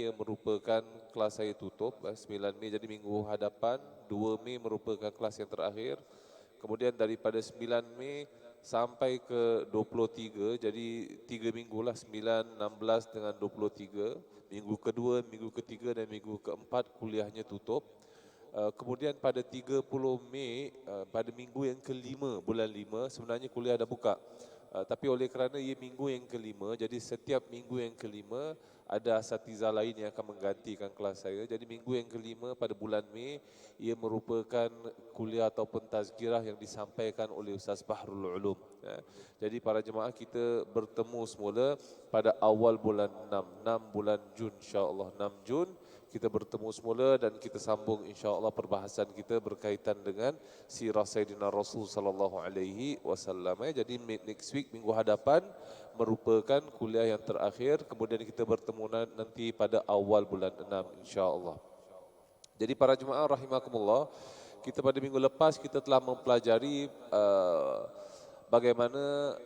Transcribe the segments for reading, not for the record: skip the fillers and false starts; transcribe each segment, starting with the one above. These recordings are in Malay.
ia merupakan kelas saya tutup, 9 Mei jadi minggu hadapan, 2 Mei merupakan kelas yang terakhir. Kemudian daripada 9 Mei sampai ke 23, jadi 3 minggu lah, 9, 16 dengan 23. Minggu kedua, minggu ketiga dan minggu keempat kuliahnya tutup. Kemudian pada 30 Mei, pada minggu yang kelima, bulan 5, sebenarnya kuliah dah buka. Tapi oleh kerana ia minggu yang kelima, jadi setiap minggu yang kelima ada asatiza lain yang akan menggantikan kelas saya. Jadi minggu yang kelima pada bulan Mei, ia merupakan kuliah ataupun tazkirah yang disampaikan oleh Ustaz Bahrul Ulum. Jadi para jemaah kita bertemu semula pada awal bulan 6 bulan Jun, insya-Allah 6 Jun. Kita bertemu semula dan kita sambung insya-Allah perbahasan kita berkaitan dengan sirah Sayyidina Rasul sallallahu alaihi wasallam. Jadi next week minggu hadapan merupakan kuliah yang terakhir, kemudian kita bertemu nanti pada awal bulan 6 insya-Allah. Jadi para jemaah rahimakumullah, kita pada minggu lepas kita telah mempelajari bagaimana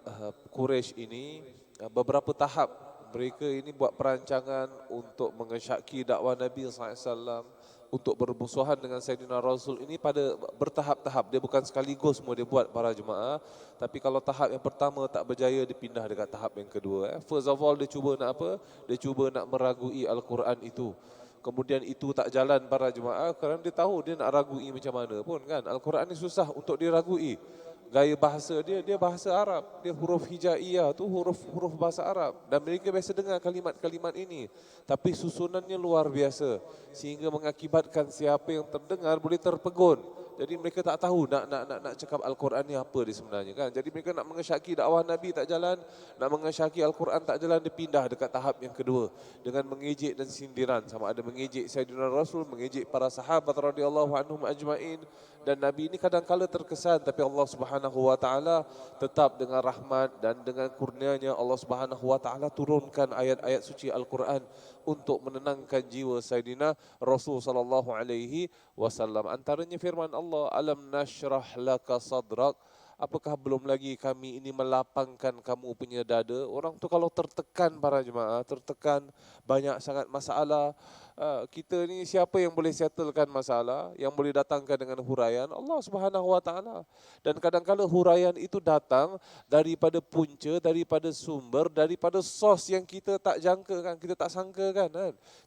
Quraisy ini beberapa tahap mereka ini buat perancangan untuk mengesyaki dakwah Nabi SAW, untuk bermusuhan dengan Sayyidina Rasul ini pada bertahap-tahap. Dia bukan sekaligus semua dia buat para jemaah. Tapi kalau tahap yang pertama tak berjaya, dia pindah dekat tahap yang kedua. First of all dia cuba nak apa? Dia cuba nak meragui Al-Quran itu. Kemudian itu tak jalan para jemaah kerana dia tahu dia nak ragui macam mana pun kan. Al-Quran ni susah untuk diragui. Gaya bahasa dia bahasa Arab, dia huruf hijaiyah tu huruf bahasa Arab dan mereka biasa dengar kalimat-kalimat ini, tapi susunannya luar biasa sehingga mengakibatkan siapa yang terdengar boleh terpegun. Jadi mereka tak tahu nak cakap Al-Quran ni apa dia sebenarnya kan. Jadi mereka nak mengesyaki dakwah Nabi tak jalan, nak mengesyaki Al-Quran tak jalan, dia pindah dekat tahap yang kedua dengan mengejek dan sindiran, sama ada mengejek Sayyidina Rasul, mengejek para sahabat radhiyallahu anhum ajmain. Dan Nabi ini kadang-kala terkesan, tapi Allah Subhanahu wa taala tetap dengan rahmat dan dengan kurnianya Allah Subhanahu wa taala turunkan ayat-ayat suci Al-Quran untuk menenangkan jiwa Sayyidina Rasul sallallahu alaihi wasallam. Antaranya firman Allah, alam nashrah laka sadrak, apakah belum lagi kami ini melapangkan kamu punya dada. Orang tu kalau tertekan para jemaah, tertekan banyak sangat masalah, kita ni siapa yang boleh settlekan masalah, yang boleh datangkan dengan huraian? Allah Subhanahu wa taala. Dan kadang-kadang huraian itu datang daripada punca, daripada sumber, daripada sos yang kita tak jangka kan, kita tak sangka kan.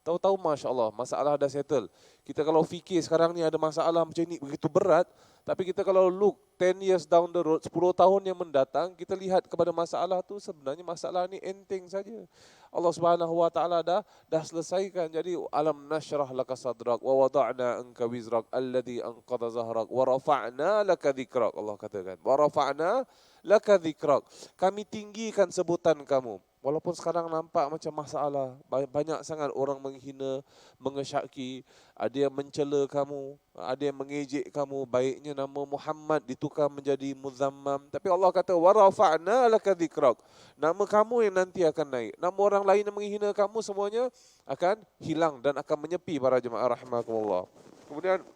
Tahu-tahu masya-Allah masalah dah settle. Kita kalau fikir sekarang ni ada masalah macam ni begitu berat, tapi kita kalau look 10 years down the road, 10 tahun yang mendatang, kita lihat kepada masalah tu sebenarnya masalah ni enteng saja. Allah Subhanahu wa taala dah selesaikan. Jadi alam nashrah laka sadrak wa wada'na anka wizrak alladhi anqadha zahrak wa rafa'na laka dhikrak. Allah katakan, wa rafa'na laka dhikrak. Kami tinggikan sebutan kamu. Walaupun sekarang nampak macam masalah, banyak sangat orang menghina, mengesyaki, ada yang mencela kamu, ada yang mengejek kamu, baiknya nama Muhammad ditukar menjadi Muzammam. Tapi Allah kata, wa rafa'na laka dhikrak. Nama kamu yang nanti akan naik. Nama orang lain yang menghina kamu semuanya akan hilang dan akan menyepi para jemaah rahimakumullah. Kemudian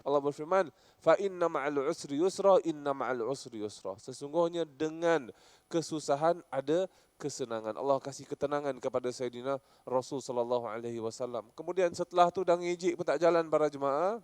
Allah berfirman, fa inna ma'al usri yusra, inna ma'al usri yusra. Sesungguhnya dengan kesusahan ada kesenangan. Allah kasih ketenangan kepada Sayyidina Rasul sallallahu alaihi wasallam. Kemudian setelah tu dah ngejek pun tak jalan para jemaah.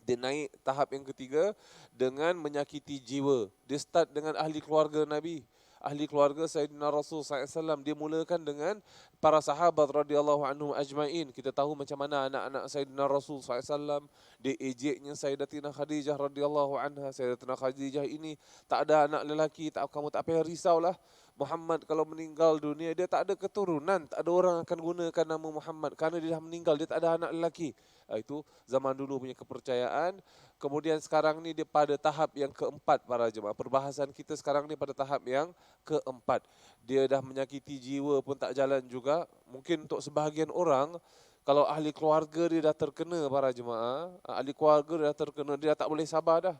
Dia naik tahap yang ketiga dengan menyakiti jiwa. Dia start dengan ahli keluarga Nabi. Ahli keluarga Sayyidina Rasul SAW. Dia mulakan dengan para sahabat radhiyallahu anhum ajmain. Kita tahu macam mana anak-anak Sayyidina Rasul SAW. Dia ejeknya Sayyidatina Khadijah radhiyallahu anha. Sayyidatina Khadijah ini tak ada anak lelaki. Kamu tak payah risaulah. Muhammad kalau meninggal dunia, dia tak ada keturunan. Tak ada orang akan gunakan nama Muhammad. Kerana dia dah meninggal, dia tak ada anak lelaki. Itu zaman dulu punya kepercayaan. Kemudian sekarang ni dia pada tahap yang keempat para jemaah. Perbahasan kita sekarang ni pada tahap yang keempat. Dia dah menyakiti jiwa pun tak jalan juga. Mungkin untuk sebahagian orang, kalau ahli keluarga dia dah terkena para jemaah, ahli keluarga dia dah terkena, dia dah tak boleh sabar dah.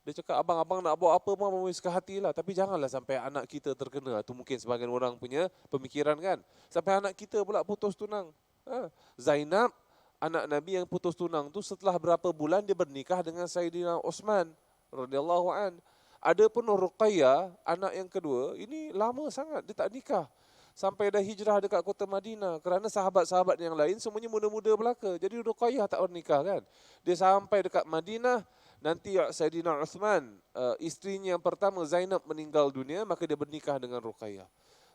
Dia cakap, abang nak buat apa pun abang boleh suka hatilah. Tapi janganlah sampai anak kita terkena. Itu mungkin sebahagian orang punya pemikiran kan. Sampai anak kita pula putus tunang. Zainab, anak Nabi yang putus tunang tu setelah berapa bulan dia bernikah dengan Sayyidina Utsman radhiyallahu an. Ada pun Ruqayyah, anak yang kedua, ini lama sangat dia tak nikah. sampai dah hijrah dekat kota Madinah. Kerana sahabat-sahabat yang lain semuanya muda-muda belaka. Jadi Ruqayyah tak bernikah kan. Dia sampai dekat Madinah, nanti Sayyidina Uthman, isterinya yang pertama Zainab meninggal dunia, maka dia bernikah dengan Ruqayyah.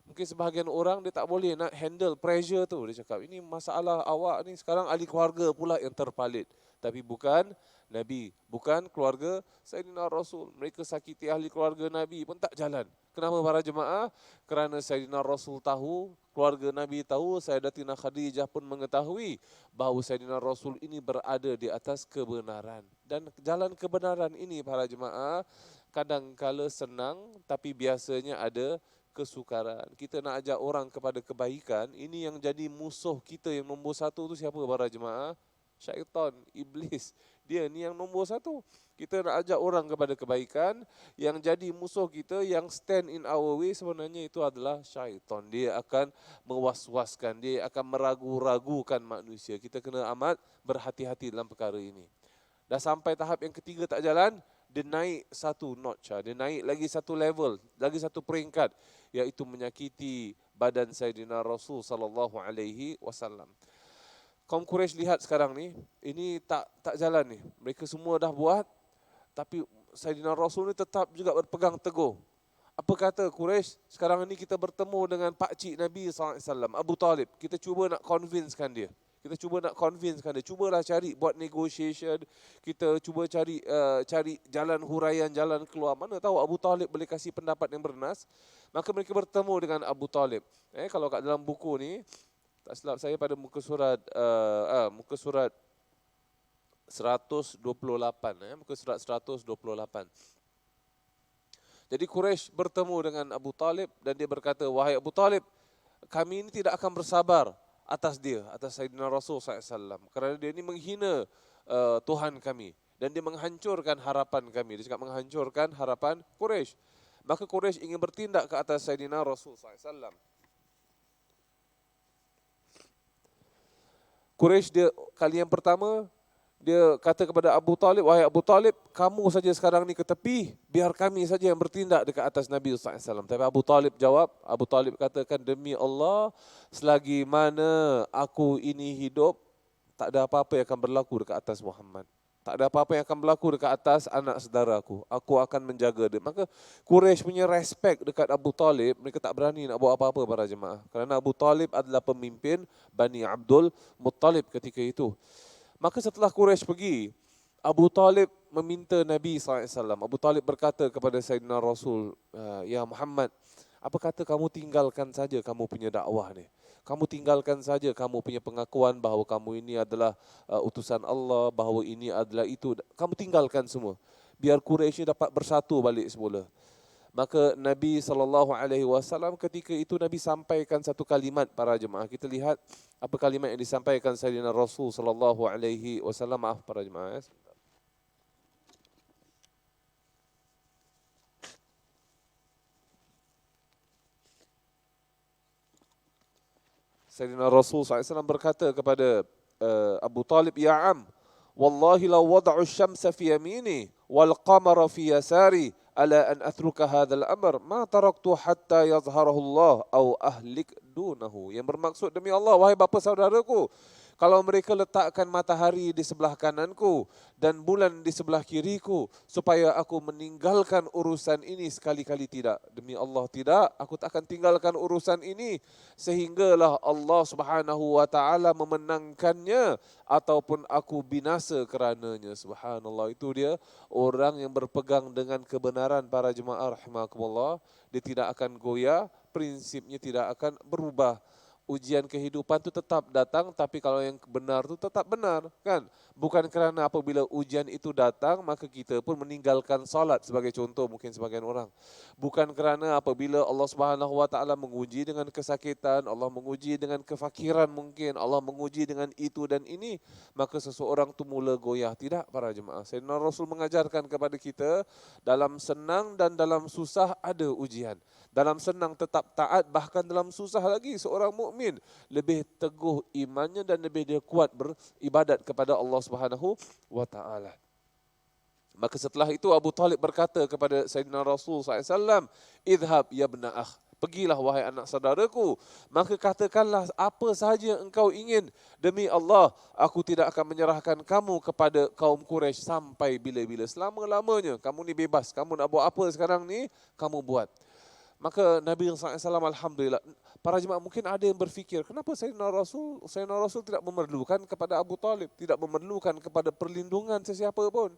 Mungkin sebahagian orang dia tak boleh nak handle pressure tu. Dia cakap, ini masalah awak ni, sekarang ahli keluarga pula yang terpalit. Tapi bukan Nabi, bukan keluarga Sayyidina Rasul. Mereka sakiti ahli keluarga Nabi pun tak jalan. Kenapa para jemaah? Kerana Sayyidina Rasul tahu, keluarga Nabi tahu, Sayyidatina Khadijah pun mengetahui bahawa Sayyidina Rasul ini berada di atas kebenaran. Dan jalan kebenaran ini para jemaah kadang-kala senang, tapi biasanya ada kesukaran. Kita nak ajak orang kepada kebaikan, ini yang jadi musuh kita yang nombor satu tu siapa para jemaah? Syaitan, iblis. Dia ni yang nombor satu. Kita nak ajak orang kepada kebaikan, yang jadi musuh kita, yang stand in our way sebenarnya itu adalah syaitan. Dia akan mewas-waskan, dia akan meragu-ragukan manusia. Kita kena amat berhati-hati dalam perkara ini. Dah sampai tahap yang ketiga tak jalan, dia naik satu notch, dia naik lagi satu level, lagi satu peringkat, iaitu menyakiti badan Sayyidina Rasul sallallahu alaihi wasallam. Kaum Quraisy lihat sekarang ni, ini tak jalan ni. Mereka semua dah buat, tapi Sayyidina Rasul ni tetap juga berpegang teguh. Apa kata Quraisy? Sekarang ni kita bertemu dengan pakcik Nabi SAW, Abu Talib. Kita cuba nak convincekan dia. Cubalah cari, buat negotiation. Kita cuba cari jalan huraian, jalan keluar. Mana tahu Abu Talib boleh kasih pendapat yang bernas. Maka mereka bertemu dengan Abu Talib. Kalau kat dalam buku ni, tak silap saya pada muka surat 128, muka surat 128. Jadi Quraisy bertemu dengan Abu Talib dan dia berkata, wahai Abu Talib, kami ini tidak akan bersabar atas dia, atas Sayyidina Rasul SAW, kerana dia ini menghina Tuhan kami dan dia menghancurkan harapan kami. Dia cakap menghancurkan harapan Quraisy. Maka Quraisy ingin bertindak ke atas Sayyidina Rasul SAW. Quraisy dia kali yang pertama dia kata kepada Abu Talib, wahai Abu Talib, kamu saja sekarang ni ke tepi, biar kami saja yang bertindak dekat atas Nabi SAW. Tapi Abu Talib jawab, Abu Talib katakan, demi Allah, selagi mana aku ini hidup, tak ada apa-apa yang akan berlaku dekat atas Muhammad. Tak ada apa-apa yang akan berlaku dekat atas anak saudaraku. Aku akan menjaga dia. Maka Quraisy punya respect dekat Abu Talib, mereka tak berani nak buat apa-apa para jemaah. Kerana Abu Talib adalah pemimpin Bani Abdul Muttalib ketika itu. Maka setelah Quraisy pergi, Abu Talib meminta Nabi SAW. Abu Talib berkata kepada Sayyidina Rasul, ya Muhammad, apa kata kamu tinggalkan saja kamu punya dakwah ni. Kamu tinggalkan saja kamu punya pengakuan bahawa kamu ini adalah utusan Allah, bahawa ini adalah itu. Kamu tinggalkan semua. Biar Quraisy dapat bersatu balik semula. Maka Nabi SAW ketika itu Nabi sampaikan satu kalimat para jemaah. Kita lihat apa kalimat yang disampaikan Sayyidina Rasul SAW. Maaf para jemaah. Sayyidina Rasul SAW berkata kepada Abu Talib, ya am, wallahi law wada'u syamsa fi yamini wal qamara fi yasari ala an atruka hadzal amr ma taraktu hatta yazharahu Allah au ahlik dunahu. Yang bermaksud, demi Allah wahai bapa saudaraku, kalau mereka letakkan matahari di sebelah kananku dan bulan di sebelah kiriku, supaya aku meninggalkan urusan ini, sekali-kali tidak. Demi Allah tidak, aku tak akan tinggalkan urusan ini sehinggalah Allah Subhanahu wa taala memenangkannya ataupun aku binasa kerananya. Subhanallah, itu dia orang yang berpegang dengan kebenaran para jemaah rahimakumullah. Dia tidak akan goyah, prinsipnya tidak akan berubah. Ujian kehidupan itu tetap datang, tapi kalau yang benar itu tetap benar, kan? Bukan kerana apabila ujian itu datang maka kita pun meninggalkan salat sebagai contoh mungkin sebagian orang. Bukan kerana apabila Allah Subhanahu wa taala menguji dengan kesakitan, Allah menguji dengan kefakiran mungkin, Allah menguji dengan itu dan ini, maka seseorang itu mula goyah. Tidak para jemaah. Sayyidina Rasul mengajarkan kepada kita, dalam senang dan dalam susah ada ujian. Dalam senang tetap taat, bahkan dalam susah lagi seorang mukmin lebih teguh imannya dan lebih dia kuat beribadat kepada Allah Subhanahu wa taala. Maka setelah itu Abu Talib berkata kepada Sayyidina Rasul SAW, idhab ya ibna akh, Pergilah wahai anak saudaraku, maka katakanlah apa sahaja engkau ingin. Demi Allah, aku tidak akan menyerahkan kamu kepada kaum Quraisy sampai bila-bila. Selama-lamanya, kamu ni bebas. Kamu nak buat apa sekarang ni, kamu buat. Maka Nabi SAW, Alhamdulillah, para jemaah mungkin ada yang berfikir, kenapa Sayyidina Rasul tidak memerlukan kepada Abu Talib, tidak memerlukan kepada perlindungan sesiapa pun.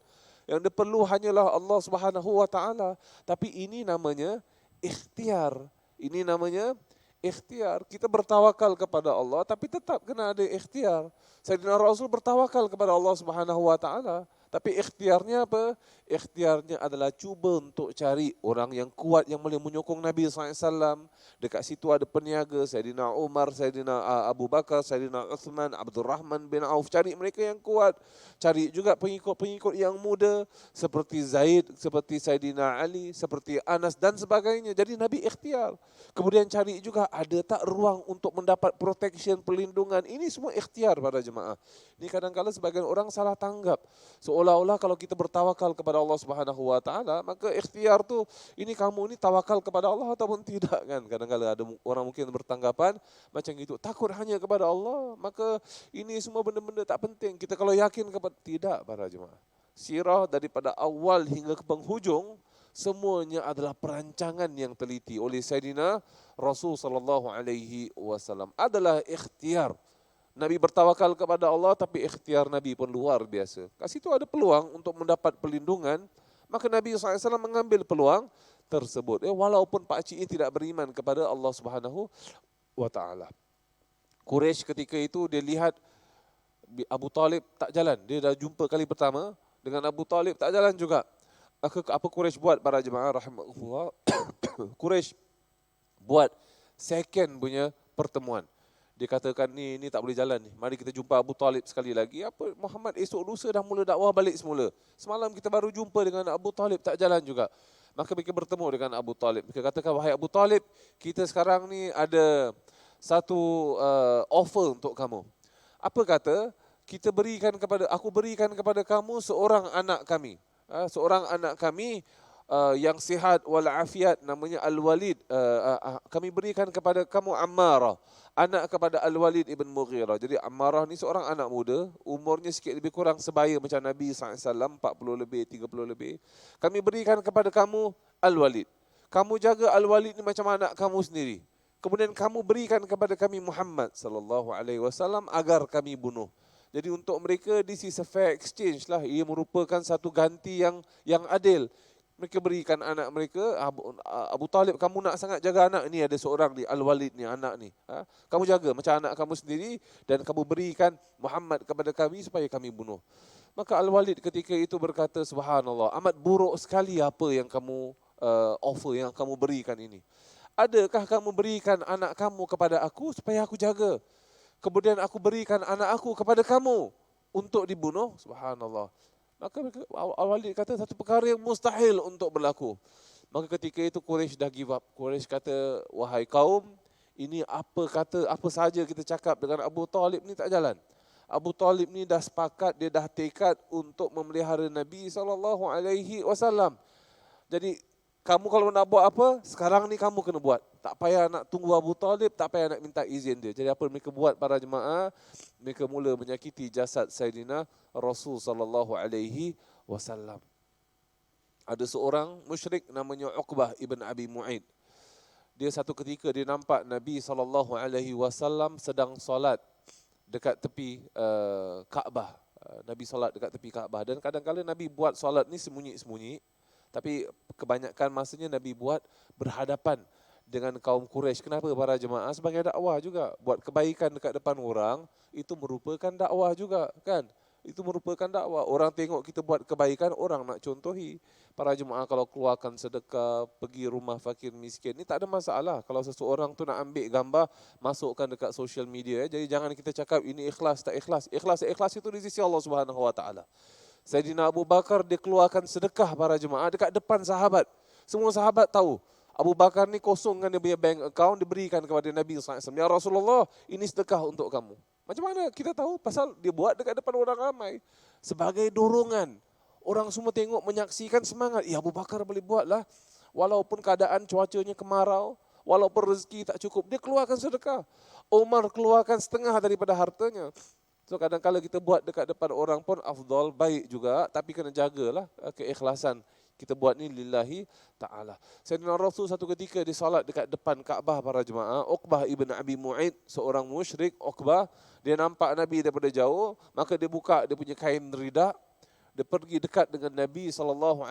Yang dia perlu hanyalah Allah Subhanahu Wa Taala. Tapi ini namanya ikhtiar. Ini namanya ikhtiar. Kita bertawakal kepada Allah, tapi tetap kena ada ikhtiar. Sayyidina Rasul bertawakal kepada Allah Subhanahu Wa Taala. Tapi ikhtiarnya apa? Ikhtiarnya adalah cuba untuk cari orang yang kuat yang boleh menyokong Nabi SAW. Dekat situ ada peniaga, Sayyidina Umar, Sayyidina Abu Bakar, Sayyidina Uthman, Abdul Rahman bin Auf. Cari mereka yang kuat. Cari juga pengikut-pengikut yang muda seperti Zaid, seperti Sayyidina Ali, seperti Anas dan sebagainya. Jadi Nabi ikhtiar. Kemudian cari juga ada tak ruang untuk mendapat protection, perlindungan. Ini semua ikhtiar para jemaah. Ini kadang-kadang sebagian orang salah tanggap. Seolah-olah kalau kita bertawakal kepada Allah Subhanahu Wa Taala, maka ikhtiar tu ini kamu ini tawakal kepada Allah ataupun tidak kan? Kadang-kadang ada orang mungkin bertanggapan macam itu, takut hanya kepada Allah, maka ini semua benda-benda tak penting. Kita kalau yakin kepada tidak para jemaah. Sirah daripada awal hingga ke penghujung semuanya adalah perancangan yang teliti oleh Sayyidina Rasul sallallahu alaihi wasallam. Adalah ikhtiar. Nabi bertawakal kepada Allah, tapi ikhtiar Nabi pun luar biasa. Kat situ ada peluang untuk mendapat perlindungan, maka Nabi SAW mengambil peluang tersebut. Walaupun pakcik ini tidak beriman kepada Allah Subhanahu Wa Taala. Quraisy ketika itu dia lihat Abu Talib tak jalan. Dia dah jumpa kali pertama dengan Abu Talib, tak jalan juga. Apa Quraisy buat para jemaah rahimahullah? Quraisy buat second punya pertemuan. Dia katakan ni tak boleh jalan ni. Mari kita jumpa Abu Talib sekali lagi. Apa Muhammad esok lusa dah mula dakwah balik semula. Semalam kita baru jumpa dengan Abu Talib, tak jalan juga. Maka mereka bertemu dengan Abu Talib. Mereka katakan, wahai Abu Talib, kita sekarang ni ada satu offer untuk kamu. Apa kata? Aku berikan kepada kamu seorang anak kami. Seorang anak kami yang sihat walafiat, namanya Al-Walid. Kami berikan kepada kamu Ammarah, anak kepada Al-Walid ibn Mughirah. Jadi Ammarah ni seorang anak muda, umurnya sikit lebih kurang sebaya macam Nabi SAW, 40 lebih, 30 lebih. Kami berikan kepada kamu Al-Walid. Kamu jaga Al-Walid ni macam anak kamu sendiri. Kemudian kamu berikan kepada kami Muhammad SAW agar kami bunuh. Jadi untuk mereka this is a fair exchange lah. Ia merupakan satu ganti yang adil. Mereka berikan anak mereka, Abu Talib, kamu nak sangat jaga anak ni, ada seorang di Al-Walid ni, anak ni. Kamu jaga macam anak kamu sendiri dan kamu berikan Muhammad kepada kami supaya kami bunuh. Maka Al-Walid ketika itu berkata, subhanallah, amat buruk sekali apa yang kamu offer, yang kamu berikan ini. Adakah kamu berikan anak kamu kepada aku supaya aku jaga? Kemudian aku berikan anak aku kepada kamu untuk dibunuh? Subhanallah. Maka Al-Walid kata satu perkara yang mustahil untuk berlaku. Maka ketika itu Quraisy dah give up. Quraisy kata, wahai kaum, ini apa saja kita cakap dengan Abu Talib ni tak jalan. Abu Talib ni dah sepakat, dia dah tekad untuk memelihara Nabi SAW. Jadi kamu kalau nak buat apa, sekarang ni kamu kena buat. Tak payah nak tunggu Abu Talib, tak payah nak minta izin dia. Jadi apa mereka buat para jemaah? Mereka mula menyakiti jasad Sayyidina Rasul sallallahu alaihi wasallam. Ada seorang musyrik namanya Uqbah ibn Abi Mu'aid. Dia satu ketika dia nampak Nabi sallallahu alaihi wasallam sedang solat dekat tepi Kaabah. Nabi solat dekat tepi Kaabah, dan kadang-kadang Nabi buat solat ni sembunyi-sembunyi. Tapi kebanyakan masanya Nabi buat berhadapan dengan kaum Quraisy. Kenapa para jemaah? Sebagai dakwah juga. Buat kebaikan dekat depan orang, itu merupakan dakwah juga kan. Itu merupakan dakwah. Orang tengok kita buat kebaikan, orang nak contohi. Para jemaah kalau keluarkan sedekah, pergi rumah fakir miskin, ni tak ada masalah. Kalau seseorang tu nak ambil gambar, masukkan dekat social media. Jadi jangan kita cakap ini ikhlas, tak ikhlas. Ikhlas itu di sisi Allah Subhanahu Wa Taala. Sayyidina Abu Bakar dia keluarkan sedekah para jemaah dekat depan sahabat. Semua sahabat tahu. Abu Bakar ni kosongkan dia punya bank account, diberikan kepada Nabi SAW. Ya Rasulullah, ini sedekah untuk kamu. Macam mana kita tahu? Pasal dia buat dekat depan orang ramai. Sebagai dorongan. Orang semua tengok, menyaksikan, semangat. Ya Abu Bakar boleh buat lah. Walaupun keadaan cuacanya kemarau, Walaupun rezeki tak cukup, dia keluarkan sedekah. Umar keluarkan setengah daripada hartanya. So kadang-kadang kita buat dekat depan orang pun afdal, baik juga, tapi kena jagalah keikhlasan. Kita buat ni lillahi ta'ala. Sayyidina Rasul satu ketika dia salat dekat depan Kaabah para jemaah, Uqbah ibn Abi Mu'aid, seorang musyrik, Uqbah, dia nampak Nabi daripada jauh, maka dia buka dia punya kain rida, dia pergi dekat dengan Nabi SAW,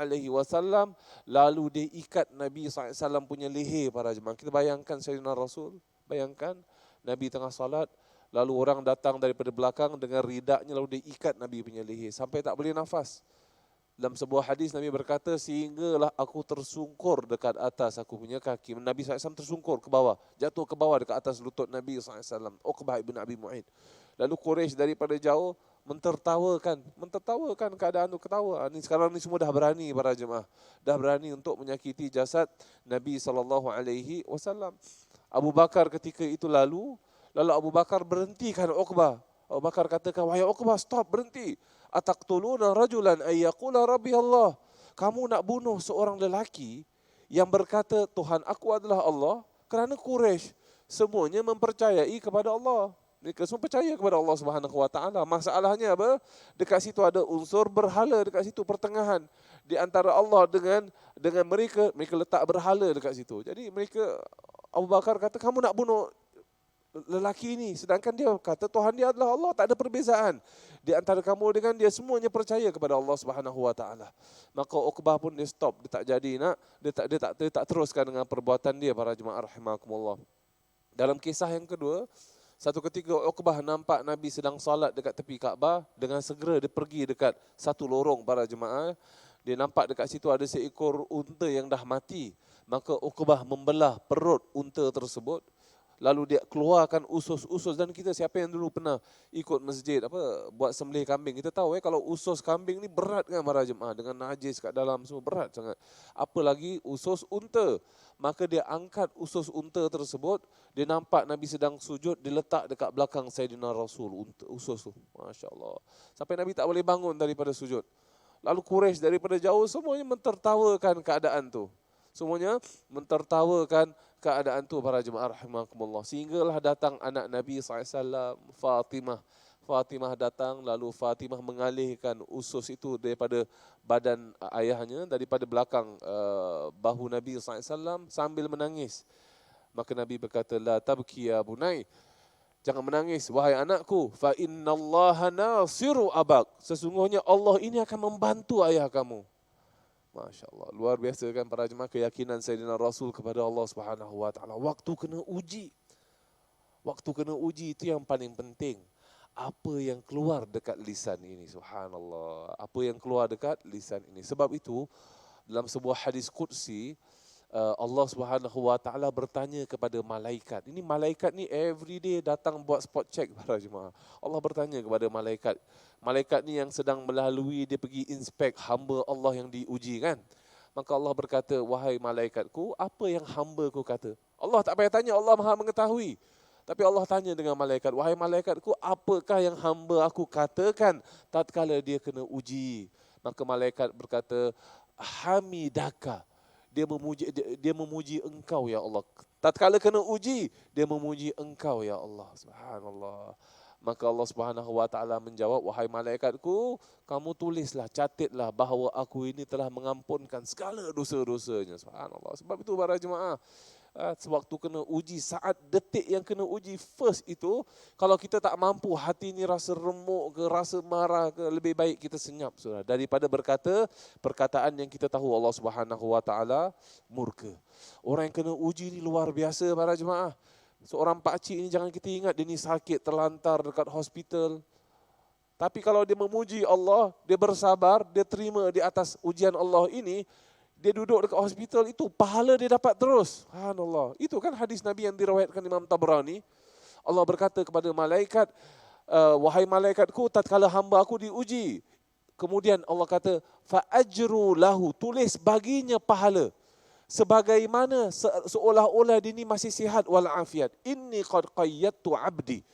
lalu dia ikat Nabi SAW punya leher para jemaah. Kita bayangkan Sayyidina Rasul, bayangkan Nabi tengah salat, lalu orang datang daripada belakang dengan ridaknya, lalu dia ikat Nabi punya leher sampai tak boleh nafas. Dalam sebuah hadis Nabi berkata, sehinggalah aku tersungkur dekat atas aku punya kaki. Nabi SAW tersungkur ke bawah, jatuh ke bawah dekat atas lutut Nabi SAW. Uqbah ibn Abi Mu'aid. Lalu Quraisy daripada jauh mentertawakan keadaan itu, ketawa. Ini sekarang ni semua dah berani para jemaah, dah berani untuk menyakiti jasad Nabi SAW. Abu Bakar ketika itu lalu Abu Bakar berhentikan Uqbah. Abu Bakar katakan, wahai Uqbah, stop, berhenti. Ataqtuluna rajulan ayyaqula rabbi Allah. Kamu nak bunuh seorang lelaki yang berkata Tuhan aku adalah Allah, kerana Quraisy semuanya mempercayai kepada Allah. Mereka semua percaya kepada Allah Subhanahu Wa Taala. Masalahnya apa? Dekat situ ada unsur berhala, dekat situ pertengahan di antara Allah dengan mereka letak berhala dekat situ. Jadi mereka, Abu Bakar kata, kamu nak bunuh lelaki ini, sedangkan dia kata Tuhan dia adalah Allah, tak ada perbezaan di antara kamu dengan dia, semuanya percaya kepada Allah Subhanahu Wa Taala. Maka Uqbah pun dia stop, dia tak jadi nak, dia tak teruskan dengan perbuatan dia para jemaah rahimakumullah. Dalam kisah yang kedua, satu ketika Uqbah nampak Nabi sedang salat dekat tepi Kaabah, dengan segera dia pergi dekat satu lorong para jemaah. Dia nampak dekat situ ada seekor unta yang dah mati. Maka Uqbah membelah perut unta tersebut. Lalu dia keluarkan usus-usus, dan kita siapa yang dulu pernah ikut masjid buat sembelih kambing, kita tahu kalau usus kambing ni berat kan para jemaah, dengan najis kat dalam semua berat sangat. Apalagi usus unta. Maka dia angkat usus unta tersebut, dia nampak Nabi sedang sujud, diletak dekat belakang Sayyidina Rasul usus tu. Masya-Allah. Sampai Nabi tak boleh bangun daripada sujud. Lalu Quraisy daripada jauh semuanya mentertawakan keadaan tu. Semuanya mentertawakan keadaan tu para jemaah rahimakumullah. Sehinggalah datang anak Nabi SAW, Fatimah datang, lalu Fatimah mengalihkan usus itu daripada badan ayahnya, daripada belakang bahu Nabi SAW sambil menangis. Maka Nabi berkata, la tabki ya bunai, jangan menangis wahai anakku, fa innallaha nasiru abak, sesungguhnya Allah ini akan membantu ayah kamu. Masya Allah, luar biasa kan para jemaah keyakinan Sayyidina Rasul kepada Allah Subhanahu Wa Taala. Waktu kena uji itu yang paling penting. Apa yang keluar dekat lisan ini, subhanallah. Apa yang keluar dekat lisan ini. Sebab itu dalam sebuah hadis qudsi, Allah Subhanahu Wa Taala bertanya kepada malaikat. Ini malaikat ni every day datang buat spot check para jemaah. Allah bertanya kepada malaikat. Malaikat ni yang sedang melalui, dia pergi inspect hamba Allah yang diuji kan. Maka Allah berkata, wahai malaikatku, apa yang hamba ku kata? Allah tak payah tanya, Allah Maha mengetahui. Tapi Allah tanya dengan malaikat, wahai malaikatku, apakah yang hamba aku katakan tatkala dia kena uji? Maka malaikat berkata, hamidaka. Dia memuji engkau ya Allah. Tatkala kena uji, dia memuji engkau ya Allah. Subhanallah. Maka Allah Subhanahu Wa Taala menjawab, wahai malaikatku, kamu tulislah, catatlah bahawa aku ini telah mengampunkan segala dosa-dosanya. Subhanallah. Sebab itu para jemaah, sewaktu kena uji, saat detik yang kena uji first itu, kalau kita tak mampu, hati ini rasa remuk ke, rasa marah ke, lebih baik kita senyap sudah, daripada berkata perkataan yang kita tahu Allah Subhanahu Wa Taala murka. Orang yang kena uji ni luar biasa para jemaah. Seorang pakcik ini jangan kita ingat dia ni sakit, terlantar dekat hospital. Tapi kalau dia memuji Allah, dia bersabar, dia terima di atas ujian Allah ini, dia duduk dekat hospital itu, pahala dia dapat terus. Subhanallah. Itu kan hadis Nabi yang diriwayatkan Imam Tabrani. Allah berkata kepada malaikat, wahai malaikatku, tatkala hamba aku diuji. Kemudian Allah kata, fa ajru lahu, tulis baginya pahala. Sebagaimana seolah-olah dia ni masih sihat walafiat. Inni qad qayyadtu abdi.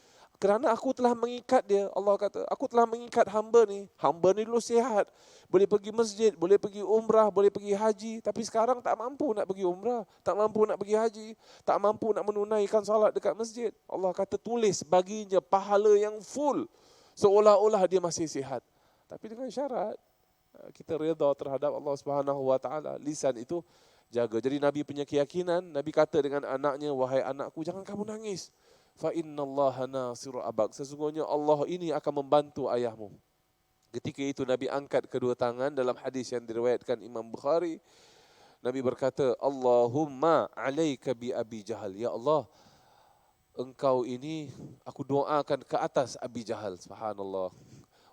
Kerana aku telah mengikat dia. Allah kata, aku telah mengikat hamba ni. Hamba ni dulu sihat. Boleh pergi masjid, boleh pergi umrah, boleh pergi haji. Tapi sekarang tak mampu nak pergi umrah. Tak mampu nak pergi haji. Tak mampu nak menunaikan salat dekat masjid. Allah kata tulis baginya pahala yang full. Seolah-olah dia masih sihat. Tapi dengan syarat, kita redha terhadap Allah Subhanahu Wa Taala. Lisan itu jaga. Jadi Nabi punya keyakinan, Nabi kata dengan anaknya, wahai anakku, jangan kamu nangis. Fa innallaha nasiru abak. Sesungguhnya Allah ini akan membantu ayahmu. Ketika itu Nabi angkat kedua tangan dalam hadis yang diriwayatkan Imam Bukhari. Nabi berkata, Allahumma alaika bi Abi Jahal. Ya Allah, engkau ini aku doakan ke atas Abi Jahal. Subhanallah.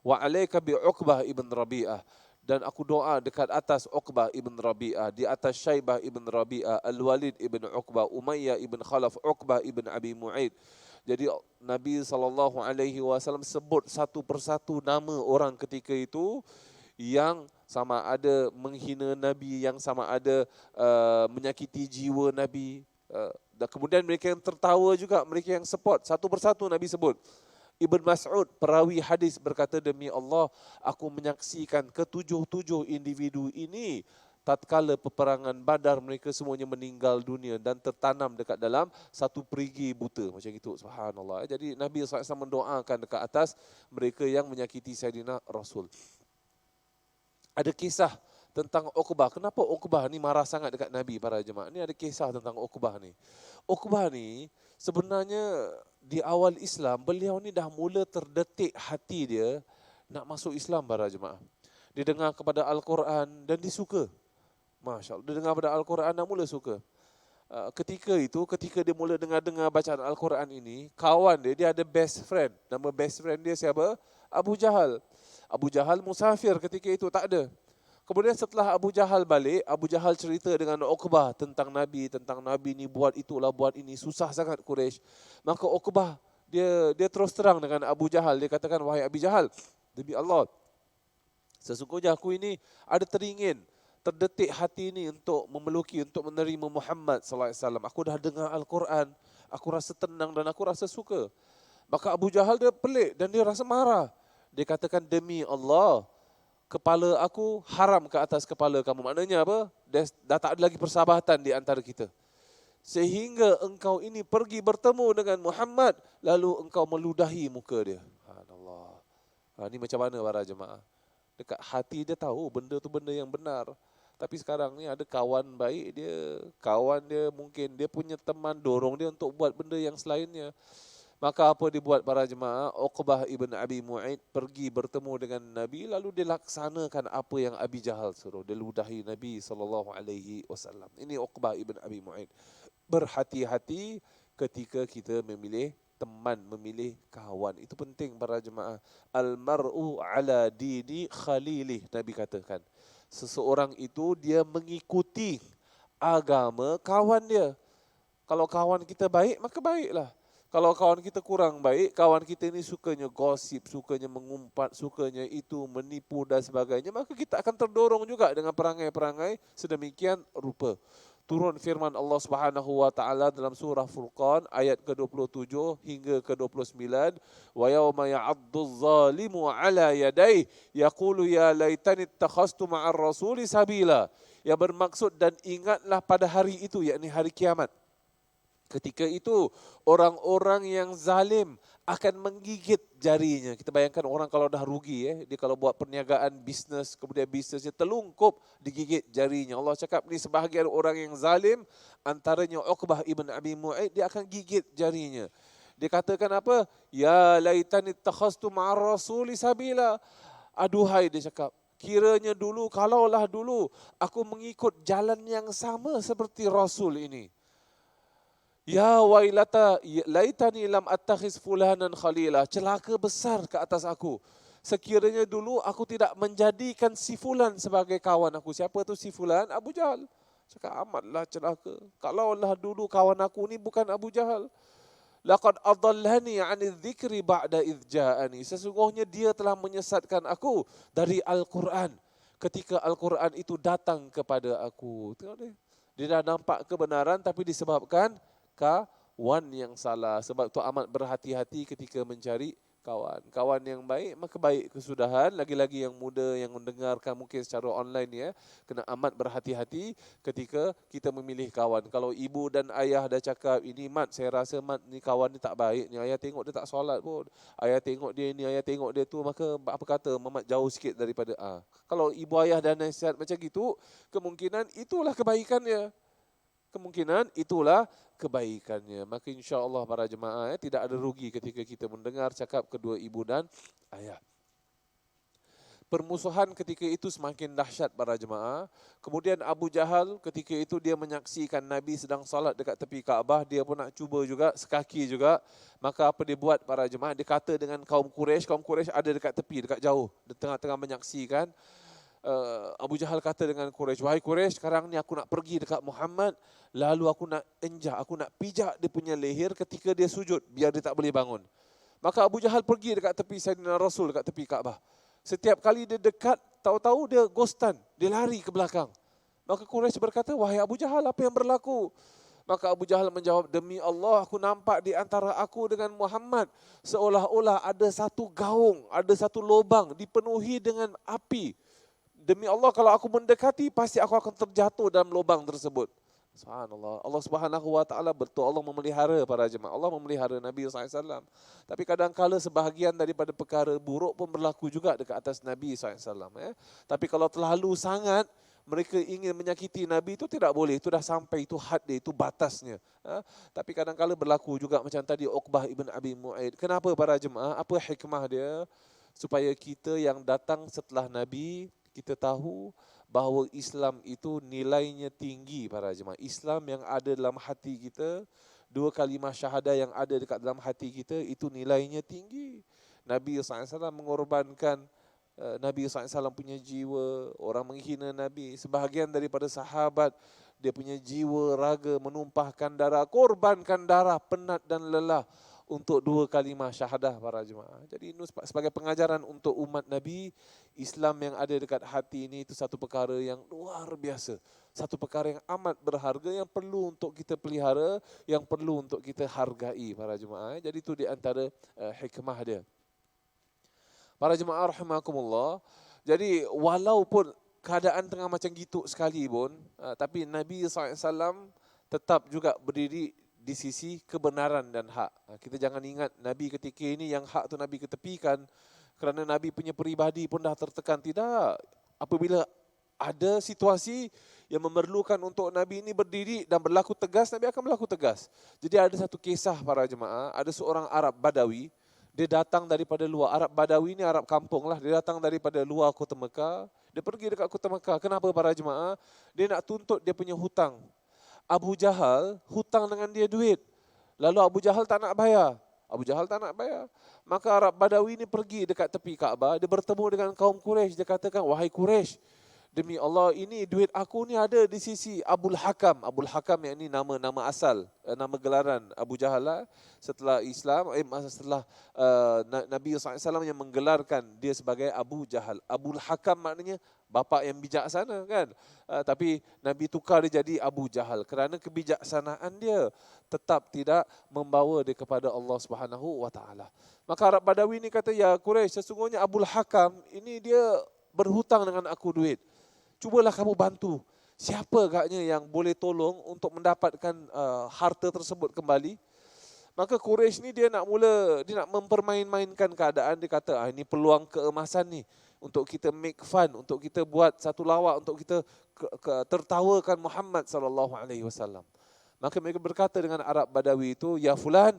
Wa alaika bi Uqbah ibn Rabi'ah. Dan aku doa dekat atas Uqbah ibn Rabi'ah, di atas Syaibah ibn Rabi'ah, Al-Walid ibn Uqbah, Umayyah ibn Khalaf, Uqbah ibn Abi Mu'aid. Jadi Nabi SAW sebut satu persatu nama orang ketika itu yang sama ada menghina Nabi, yang sama ada menyakiti jiwa Nabi. Dan kemudian mereka yang tertawa juga, mereka yang support. Satu persatu Nabi sebut. Ibn Mas'ud, perawi hadis berkata, demi Allah, aku menyaksikan ketujuh-tujuh individu ini tatkala peperangan Badar mereka semuanya meninggal dunia dan tertanam dekat dalam satu perigi buta. Macam itu, subhanallah. Jadi Nabi SAW mendoakan dekat atas mereka yang menyakiti Sayyidina Rasul. Ada kisah tentang Uqbah. Kenapa Uqbah ni marah sangat dekat Nabi para jemaah? Ni ada kisah tentang Uqbah ni. Uqbah ni sebenarnya di awal Islam, beliau ni dah mula terdetik hati dia nak masuk Islam para jemaah. Dia dengar kepada Al-Quran dan dia suka. Masya Allah, dia dengar kepada Al-Quran dan mula suka. Ketika dia mula dengar bacaan Al-Quran ini, kawan dia ada best friend. Nama best friend dia siapa? Abu Jahal. Abu Jahal musafir ketika itu, tak ada. Kemudian setelah Abu Jahal balik, Abu Jahal cerita dengan Uqbah tentang Nabi ni buat itulah, buat ini, susah sangat Quraisy. Maka Uqbah dia terus terang dengan Abu Jahal, dia katakan, wahai Abu Jahal, demi Allah, sesungguhnya aku ini ada teringin, terdetik hati ini untuk memeluki, untuk menerima Muhammad sallallahu alaihi wasallam. Aku dah dengar Al-Quran, aku rasa tenang dan aku rasa suka. Maka Abu Jahal dia pelik dan dia rasa marah. Dia katakan, demi Allah, kepala aku haram ke atas kepala kamu. Maknanya apa? Dah tak ada lagi persahabatan di antara kita. Sehingga engkau ini pergi bertemu dengan Muhammad, lalu engkau meludahi muka dia. Subhanallah. Ini macam mana para jemaah? Dekat hati dia tahu benda tu benda yang benar. Tapi sekarang ni ada kawan baik dia, kawan dia mungkin dia punya teman dorong dia untuk buat benda yang selainnya. Maka apa dibuat para jemaah? Uqbah ibn Abi Mu'aid pergi bertemu dengan Nabi, lalu dia laksanakan apa yang Abi Jahal suruh. Dia ludahi Nabi SAW. Ini Uqbah ibn Abi Mu'aid. Berhati-hati ketika kita memilih teman, memilih kawan. Itu penting para jemaah. Al-mar'u ala dini khalilih, Nabi katakan. Seseorang itu dia mengikuti agama kawan dia. Kalau kawan kita baik, maka baiklah. Kalau kawan kita kurang baik, kawan kita ini sukanya gosip, sukanya mengumpat, sukanya itu, menipu dan sebagainya, maka kita akan terdorong juga dengan perangai-perangai sedemikian rupa. Turun firman Allah Subhanahu wa taala dalam surah Furqan ayat ke-27 hingga ke-29, wa yauma ya'addu zalimu ala yadayhi yaqulu ya laitani ittakhastu ma'ar rasuli sabila. Yang bermaksud, dan ingatlah pada hari itu, yakni hari kiamat. Ketika itu orang-orang yang zalim akan menggigit jarinya. Kita bayangkan orang kalau dah rugi, dia kalau buat perniagaan bisnes, kemudian bisnesnya telungkup, digigit jarinya. Allah cakap ni sebahagian orang yang zalim, antaranya Uqbah ibn Abi Mu'aid, dia akan gigit jarinya. Dia katakan apa? Ya laitani takhastu ma'ar rasuli sabila. Aduhai, dia cakap, kiranya dulu, kalaulah dulu aku mengikut jalan yang sama seperti Rasul ini. Ya wailata laitani lam attakhiz fulanan khalila. Celaka besar ke atas aku. Sekiranya dulu aku tidak menjadikan si fulan sebagai kawan aku. Siapa tu si fulan? Abu Jahal. Cakap amatlah celaka. Kalaulah dulu kawan aku ni bukan Abu Jahal. Laqad adallani 'anil dzikri ba'da idz ja'ani. Sesungguhnya dia telah menyesatkan aku dari Al-Quran ketika Al-Quran itu datang kepada aku. Tengok dia. Dia dah nampak kebenaran tapi disebabkan wan yang salah. Sebab itu amat berhati-hati ketika mencari kawan. Kawan yang baik, maka baik kesudahan. Lagi-lagi yang muda yang mendengarkan mungkin secara online ya, kena amat berhati-hati ketika kita memilih kawan. Kalau ibu dan ayah dah cakap, ini Mat, saya rasa Mat ni kawan ni tak baik ni. Ayah tengok dia tak solat pun. Ayah tengok dia ni, ayah tengok dia tu, maka apa kata Mamat jauh sikit daripada A. Kalau ibu ayah dan nasihat macam gitu, kemungkinan itulah kebaikannya. Kemungkinan itulah kebaikannya. Maka insya-Allah para jemaah tidak ada rugi ketika kita mendengar cakap kedua ibu dan ayah. Permusuhan ketika itu semakin dahsyat para jemaah. Kemudian Abu Jahal ketika itu dia menyaksikan Nabi sedang salat dekat tepi Kaabah, dia pun nak cuba juga sekaki juga. Maka apa dia buat para jemaah? Dia kata dengan kaum Quraisy ada dekat tepi, dekat jauh, di tengah-tengah menyaksikan. Abu Jahal kata dengan Quraisy, wahai Quraisy, sekarang ni aku nak pergi dekat Muhammad, lalu aku nak aku nak pijak dia punya leher ketika dia sujud, biar dia tak boleh bangun. Maka Abu Jahal pergi dekat tepi Sayyidina Rasul, dekat tepi Kaabah. Setiap kali dia dekat, tahu-tahu dia ghostan, dia lari ke belakang. Maka Quraisy berkata, wahai Abu Jahal, apa yang berlaku? Maka Abu Jahal menjawab, demi Allah aku nampak di antara aku dengan Muhammad seolah-olah ada satu gaung, ada satu lubang dipenuhi dengan api. Demi Allah kalau aku mendekati pasti aku akan terjatuh dalam lubang tersebut. Subhanallah. Allah Subhanahu wa taala betul Allah memelihara para jemaah. Allah memelihara Nabi SAW. Tapi kadang-kala sebahagian daripada perkara buruk pun berlaku juga dekat atas Nabi SAW. Tapi kalau terlalu sangat mereka ingin menyakiti Nabi itu tidak boleh. Itu dah sampai, itu had dia, itu batasnya. Tapi kadang-kala berlaku juga macam tadi Uqbah ibn Abi Mu'aid. Kenapa para jemaah? Apa hikmah dia? Supaya kita yang datang setelah Nabi, kita tahu bahawa Islam itu nilainya tinggi para jemaah. Islam yang ada dalam hati kita, dua kalimah syahadah yang ada dekat dalam hati kita, itu nilainya tinggi. Nabi SAW mengorbankan Nabi SAW punya jiwa, orang menghina Nabi. Sebahagian daripada sahabat, dia punya jiwa, raga, menumpahkan darah, korbankan darah, penat dan lelah untuk dua kalimah syahadah para jemaah. Jadi ini sebagai pengajaran untuk umat Nabi, Islam yang ada dekat hati ini itu satu perkara yang luar biasa. Satu perkara yang amat berharga yang perlu untuk kita pelihara, yang perlu untuk kita hargai para jemaah. Jadi itu di antara hikmah dia. Para jemaah rahimakumullah. Jadi walaupun keadaan tengah macam gitu sekali pun, tapi Nabi SAW tetap juga berdiri di sisi kebenaran dan hak. Kita jangan ingat Nabi ketika ini yang hak tu Nabi ketepikan kerana Nabi punya peribadi pun dah tertekan. Tidak. Apabila ada situasi yang memerlukan untuk Nabi ini berdiri dan berlaku tegas, Nabi akan berlaku tegas. Jadi ada satu kisah para jemaah, ada seorang Arab Badawi, dia datang daripada luar. Arab Badawi ini Arab kampung lah, dia datang daripada luar kota Mekah. Dia pergi dekat kota Mekah. Kenapa para jemaah? Dia nak tuntut dia punya hutang. Abu Jahal hutang dengan dia duit. Lalu Abu Jahal tak nak bayar. Maka Arab Badawi ini pergi dekat tepi Kaabah. Dia bertemu dengan kaum Quraisy. Dia katakan, wahai Quraisy, demi Allah ini duit aku ni ada di sisi Abul Hakam. Abul Hakam yang ini nama asal, nama gelaran Abu Jahal lah. Setelah Islam, setelah Nabi SAW yang menggelarkan dia sebagai Abu Jahal. Abul Hakam maknanya bapa yang bijaksana kan. Tapi Nabi tukar dia jadi Abu Jahal kerana kebijaksanaan dia tetap tidak membawa dia kepada Allah Subhanahu wa taala. Maka Arab Badawi ini kata, ya Quraisy, sesungguhnya Abul Hakam ini dia berhutang dengan aku duit. Cubalah kamu bantu. Siapa agaknya yang boleh tolong untuk mendapatkan harta tersebut kembali? Maka Quraisy ni dia nak mempermain-mainkan keadaan. Dia kata, ini peluang keemasan ni untuk kita make fun, untuk kita buat satu lawak, untuk kita tertawakan Muhammad SAW. Maka mereka berkata dengan Arab Badawi itu, ya fulan,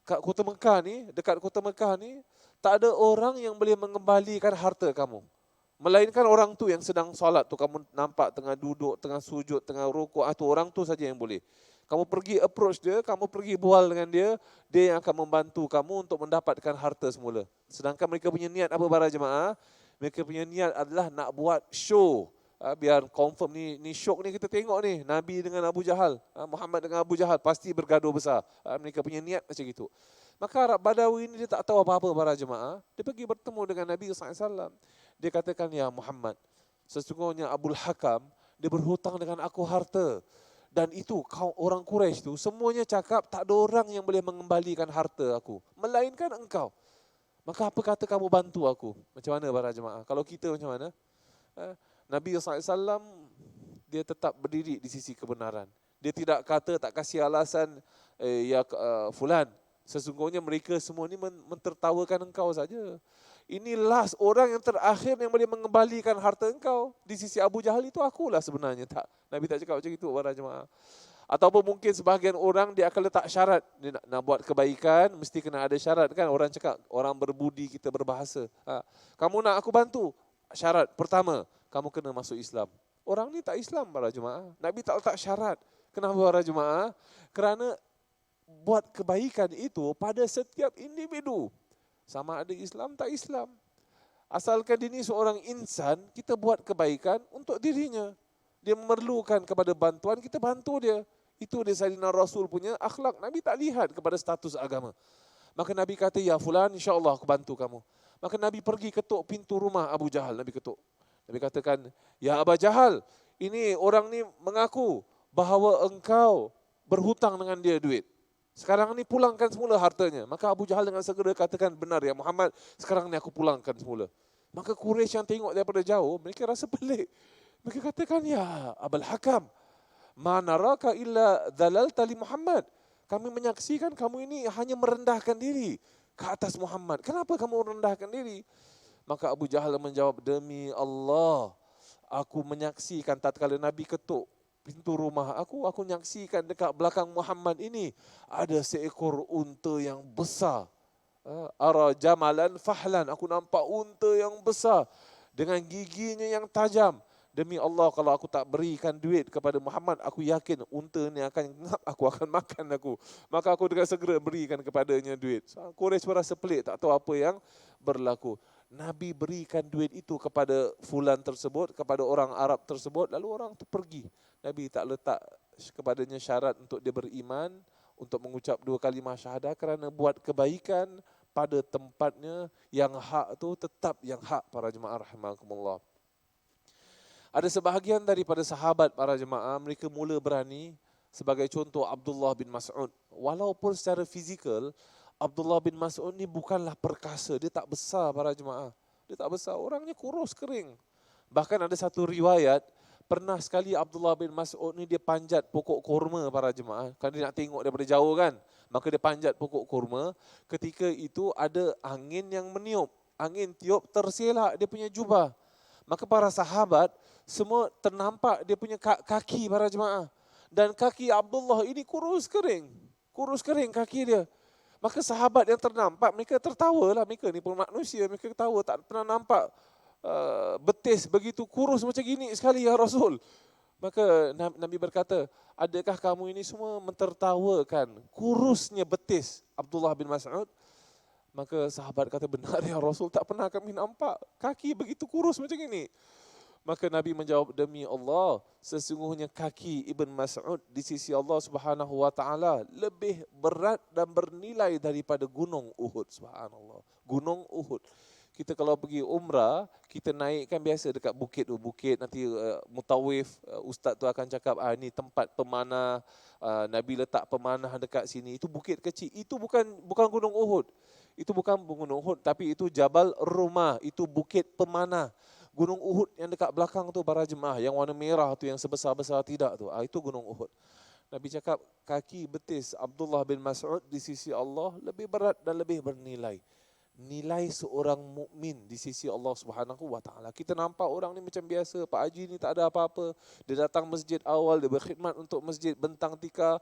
dekat kota Mekah ni, tak ada orang yang boleh mengembalikan harta kamu. Melainkan orang tu yang sedang solat tu, kamu nampak tengah duduk, tengah sujud, tengah rukuk, tu orang tu saja yang boleh. Kamu pergi approach dia, kamu pergi bual dengan dia, dia yang akan membantu kamu untuk mendapatkan harta semula. Sedangkan mereka punya niat apa para jemaah? Mereka punya niat adalah nak buat show. Biar confirm ni syok ni kita tengok ni, Nabi dengan Abu Jahal, Muhammad dengan Abu Jahal pasti bergaduh besar. Mereka punya niat macam itu. Maka Arab Badawi ini dia tak tahu apa-apa para jemaah. Dia pergi bertemu dengan Nabi SAW. Dia katakan, ya Muhammad, sesungguhnya Abul Hakam, dia berhutang dengan aku harta. Dan itu orang Quraisy tu semuanya cakap tak ada orang yang boleh mengembalikan harta aku melainkan engkau. Maka apa kata kamu bantu aku? Macam mana para jemaah? Kalau kita macam mana? Nabi SAW dia tetap berdiri di sisi kebenaran. Dia tidak kata, tak kasih alasan fulan. Sesungguhnya mereka semua ni mentertawakan engkau saja. Ini last orang yang terakhir yang boleh mengembalikan harta engkau. Di sisi Abu Jahal itu akulah sebenarnya. Tak, Nabi tak cakap macam itu para jemaah. Ataupun mungkin sebahagian orang dia akan letak syarat. Dia nak buat kebaikan, mesti kena ada syarat kan. Orang cakap, orang berbudi kita berbahasa. Kamu nak aku bantu? Syarat pertama, kamu kena masuk Islam. Orang ni tak Islam para jemaah. Nabi tak letak syarat. Kenapa para jemaah? Kerana buat kebaikan itu pada setiap individu. Sama ada Islam tak Islam. Asalkan dia ni seorang insan, kita buat kebaikan untuk dirinya. Dia memerlukan kepada bantuan, kita bantu dia. Itu dia Sayyidina Rasul punya akhlak. Nabi tak lihat kepada status agama. Maka Nabi kata, ya fulan insyaAllah aku bantu kamu. Maka Nabi pergi ketuk pintu rumah Abu Jahal. Nabi ketuk. Nabi katakan, ya Abu Jahal, ini orang ni mengaku bahawa engkau berhutang dengan dia duit. Sekarang ni pulangkan semula hartanya. Maka Abu Jahal dengan segera katakan, benar ya Muhammad, sekarang ni aku pulangkan semula. Maka Quraisy yang tengok daripada jauh, mereka rasa pelik. Mereka katakan, ya Abul Hakam, ma naraka illa dhalalta li Muhammad. Kami menyaksikan kamu ini hanya merendahkan diri ke atas Muhammad. Kenapa kamu merendahkan diri? Maka Abu Jahal menjawab, demi Allah, aku menyaksikan tatkala Nabi ketuk pintu rumah aku menyaksikan dekat belakang Muhammad ini ada seekor unta yang besar. Ara jamalan fahlan, aku nampak unta yang besar dengan giginya yang tajam. Demi Allah, kalau aku tak berikan duit kepada Muhammad, aku yakin unta ni akan ngap aku, akan makan aku. Maka aku dengan segera berikan kepadanya duit. Quraisy merasa pelik, tak tahu apa yang berlaku. Nabi berikan duit itu kepada fulan tersebut, kepada orang Arab tersebut, lalu orang itu pergi. Nabi tak letak kepadanya syarat untuk dia beriman, untuk mengucap 2 kalimah syahadah, kerana buat kebaikan pada tempatnya, yang hak tu tetap yang hak para jemaah rahimakumullah. Ada sebahagian daripada sahabat para jemaah, mereka mula berani, sebagai contoh Abdullah bin Mas'ud. Walaupun secara fizikal, Abdullah bin Mas'ud ni bukanlah perkasa, dia tak besar para jemaah. Dia tak besar, orangnya kurus kering. Bahkan ada satu riwayat, pernah sekali Abdullah bin Mas'ud ni dia panjat pokok kurma para jemaah. Kan dia nak tengok daripada jauh kan. Maka dia panjat pokok kurma. Ketika itu ada angin yang meniup. Angin tiup terselak dia punya jubah. Maka para sahabat semua ternampak dia punya kaki para jemaah. Dan kaki Abdullah ini kurus kering. Kurus kering kaki dia. Maka sahabat yang ternampak mereka tertawalah. Mereka ni pun manusia, mereka ketawa, tak pernah nampak betis begitu kurus macam gini sekali ya Rasul. Maka Nabi berkata, adakah kamu ini semua mentertawakan kurusnya betis Abdullah bin Mas'ud? Maka sahabat kata, benar ya Rasul, tak pernah kami nampak kaki begitu kurus macam ini. Maka Nabi menjawab, demi Allah, sesungguhnya kaki Ibn Mas'ud di sisi Allah Subhanahu wa taala lebih berat dan bernilai daripada gunung Uhud. Subhanallah. Gunung Uhud. Kita kalau pergi umrah, kita naik kan biasa dekat bukit tu, bukit nanti mutawif, ustaz tu akan cakap, ini tempat pemanah, Nabi letak pemanah dekat sini. Itu bukit kecil, itu bukan gunung Uhud. Itu bukan gunung Uhud, tapi itu Jabal Rumah, itu bukit pemanah. Gunung Uhud yang dekat belakang tu para jemaah, yang warna merah tu, yang sebesar-besar tidak tu, itu gunung Uhud. Nabi cakap, kaki betis Abdullah bin Mas'ud di sisi Allah lebih berat dan lebih bernilai. Nilai seorang mukmin di sisi Allah Subhanahu wa taala. Kita nampak orang ni macam biasa, Pak Haji ni tak ada apa-apa. Dia datang masjid awal, dia berkhidmat untuk masjid, bentang tikar,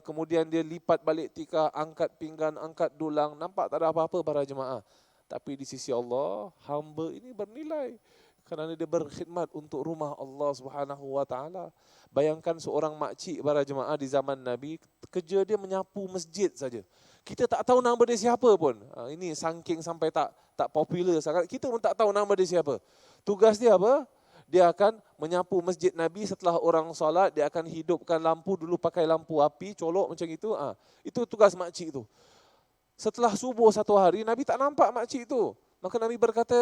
kemudian dia lipat balik tikar, angkat pinggan, angkat dulang, nampak tak ada apa-apa para jemaah. Tapi di sisi Allah, hamba ini bernilai kerana dia berkhidmat untuk rumah Allah Subhanahu wa taala. Bayangkan seorang makcik para jemaah di zaman Nabi, kerja dia menyapu masjid saja. Kita tak tahu nama dia siapa pun. Ini saking sampai tak popular sangat. Kita pun tak tahu nama dia siapa. Tugas dia apa? Dia akan menyapu masjid Nabi setelah orang solat. Dia akan hidupkan lampu, dulu pakai lampu api, colok macam itu. Itu tugas makcik itu. Setelah subuh satu hari, Nabi tak nampak makcik itu. Maka Nabi berkata,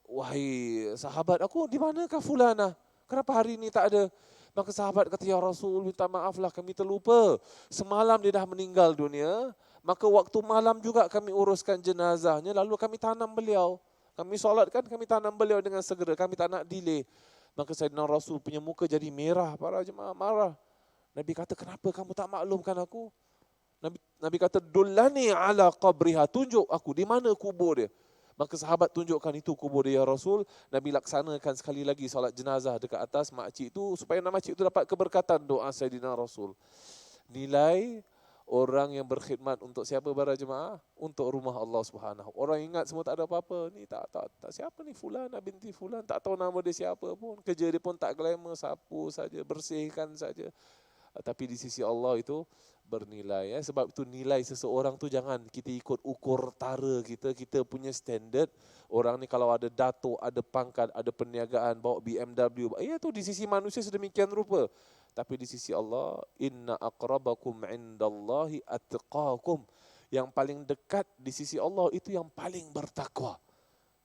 wahai sahabat aku, di manakah fulana? Kenapa hari ini tak ada? Maka sahabat kata, ya Rasul, minta maaflah kami terlupa. Semalam dia dah meninggal dunia, maka waktu malam juga kami uruskan jenazahnya, lalu kami tanam beliau. Kami solatkan, kami tanam beliau dengan segera, kami tak nak delay. Maka Sayyidina Rasul punya muka jadi merah, para jemaah marah. Nabi kata, kenapa kamu tak maklumkan aku? Nabi kata, dullani ala qabriha, tunjuk aku di mana kubur dia. Maka sahabat tunjukkan itu kubur dia, ya Rasul. Nabi laksanakan sekali lagi salat jenazah dekat atas makcik itu supaya makcik itu dapat keberkatan doa Sayyidina Rasul. Nilai orang yang berkhidmat untuk siapa para jemaah? Untuk rumah Allah Subhanahu. Orang ingat semua tak ada apa-apa. Ni tak siapa ni Fulana binti Fulan, tak tahu nama dia siapa pun. Kerja dia pun tak glamour, sapu saja, bersihkan saja. Tapi di sisi Allah itu bernilai. Sebab itu nilai seseorang tu jangan kita ikut ukur tara kita. Kita punya standard. Orang ni kalau ada dato, ada pangkat, ada perniagaan, bawa BMW. Ya tu di sisi manusia sedemikian rupa. Tapi di sisi Allah, inna aqrabakum indallahi atqakum. Yang paling dekat di sisi Allah itu yang paling bertakwa.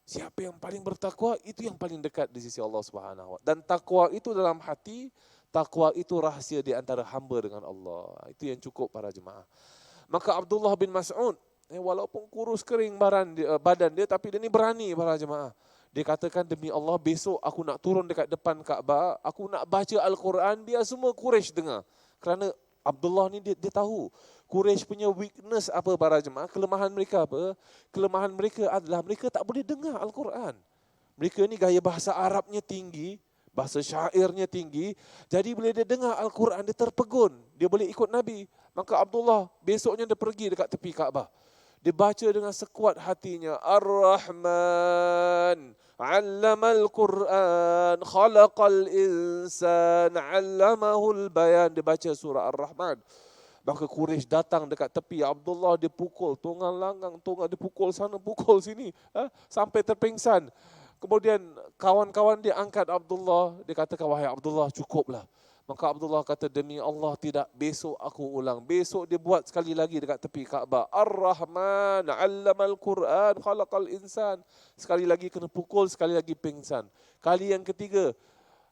Siapa yang paling bertakwa itu yang paling dekat di sisi Allah Subhanahu wa. Dan takwa itu dalam hati. Takwa itu rahasia di antara hamba dengan Allah. Itu yang cukup para jemaah. Maka Abdullah bin Mas'ud, walaupun kurus kering badan dia, tapi dia ni berani para jemaah. Dia katakan, demi Allah besok aku nak turun dekat depan Kaabah, aku nak baca Al-Quran, biar semua Quraisy dengar. Kerana Abdullah ni dia tahu Quraisy punya weakness apa para jemaah, kelemahan mereka apa? Kelemahan mereka adalah mereka tak boleh dengar Al-Quran. Mereka ni gaya bahasa Arabnya tinggi, bahasa syairnya tinggi. Jadi bila dia dengar Al-Quran, dia terpegun. Dia boleh ikut Nabi. Maka Abdullah besoknya dia pergi dekat tepi Kaabah. Dia baca dengan sekuat hatinya. Ar-Rahman, 'allamal Quran, khalaqal insan, 'allamahul bayan. Dia baca surah Ar-Rahman. Maka Quraisy datang dekat tepi Abdullah, dia pukul tunggang langgang, dia pukul sana, pukul sini. Sampai terpingsan. Kemudian kawan-kawan dia angkat Abdullah, dia katakan, wahai Abdullah, cukuplah. Maka Abdullah kata, demi Allah tidak, besok aku ulang. Besok dia buat sekali lagi dekat tepi Kaabah. Ar-Rahman, 'allamal Quran, khalaqal insan. Sekali lagi kena pukul, sekali lagi pingsan. Kali yang ketiga,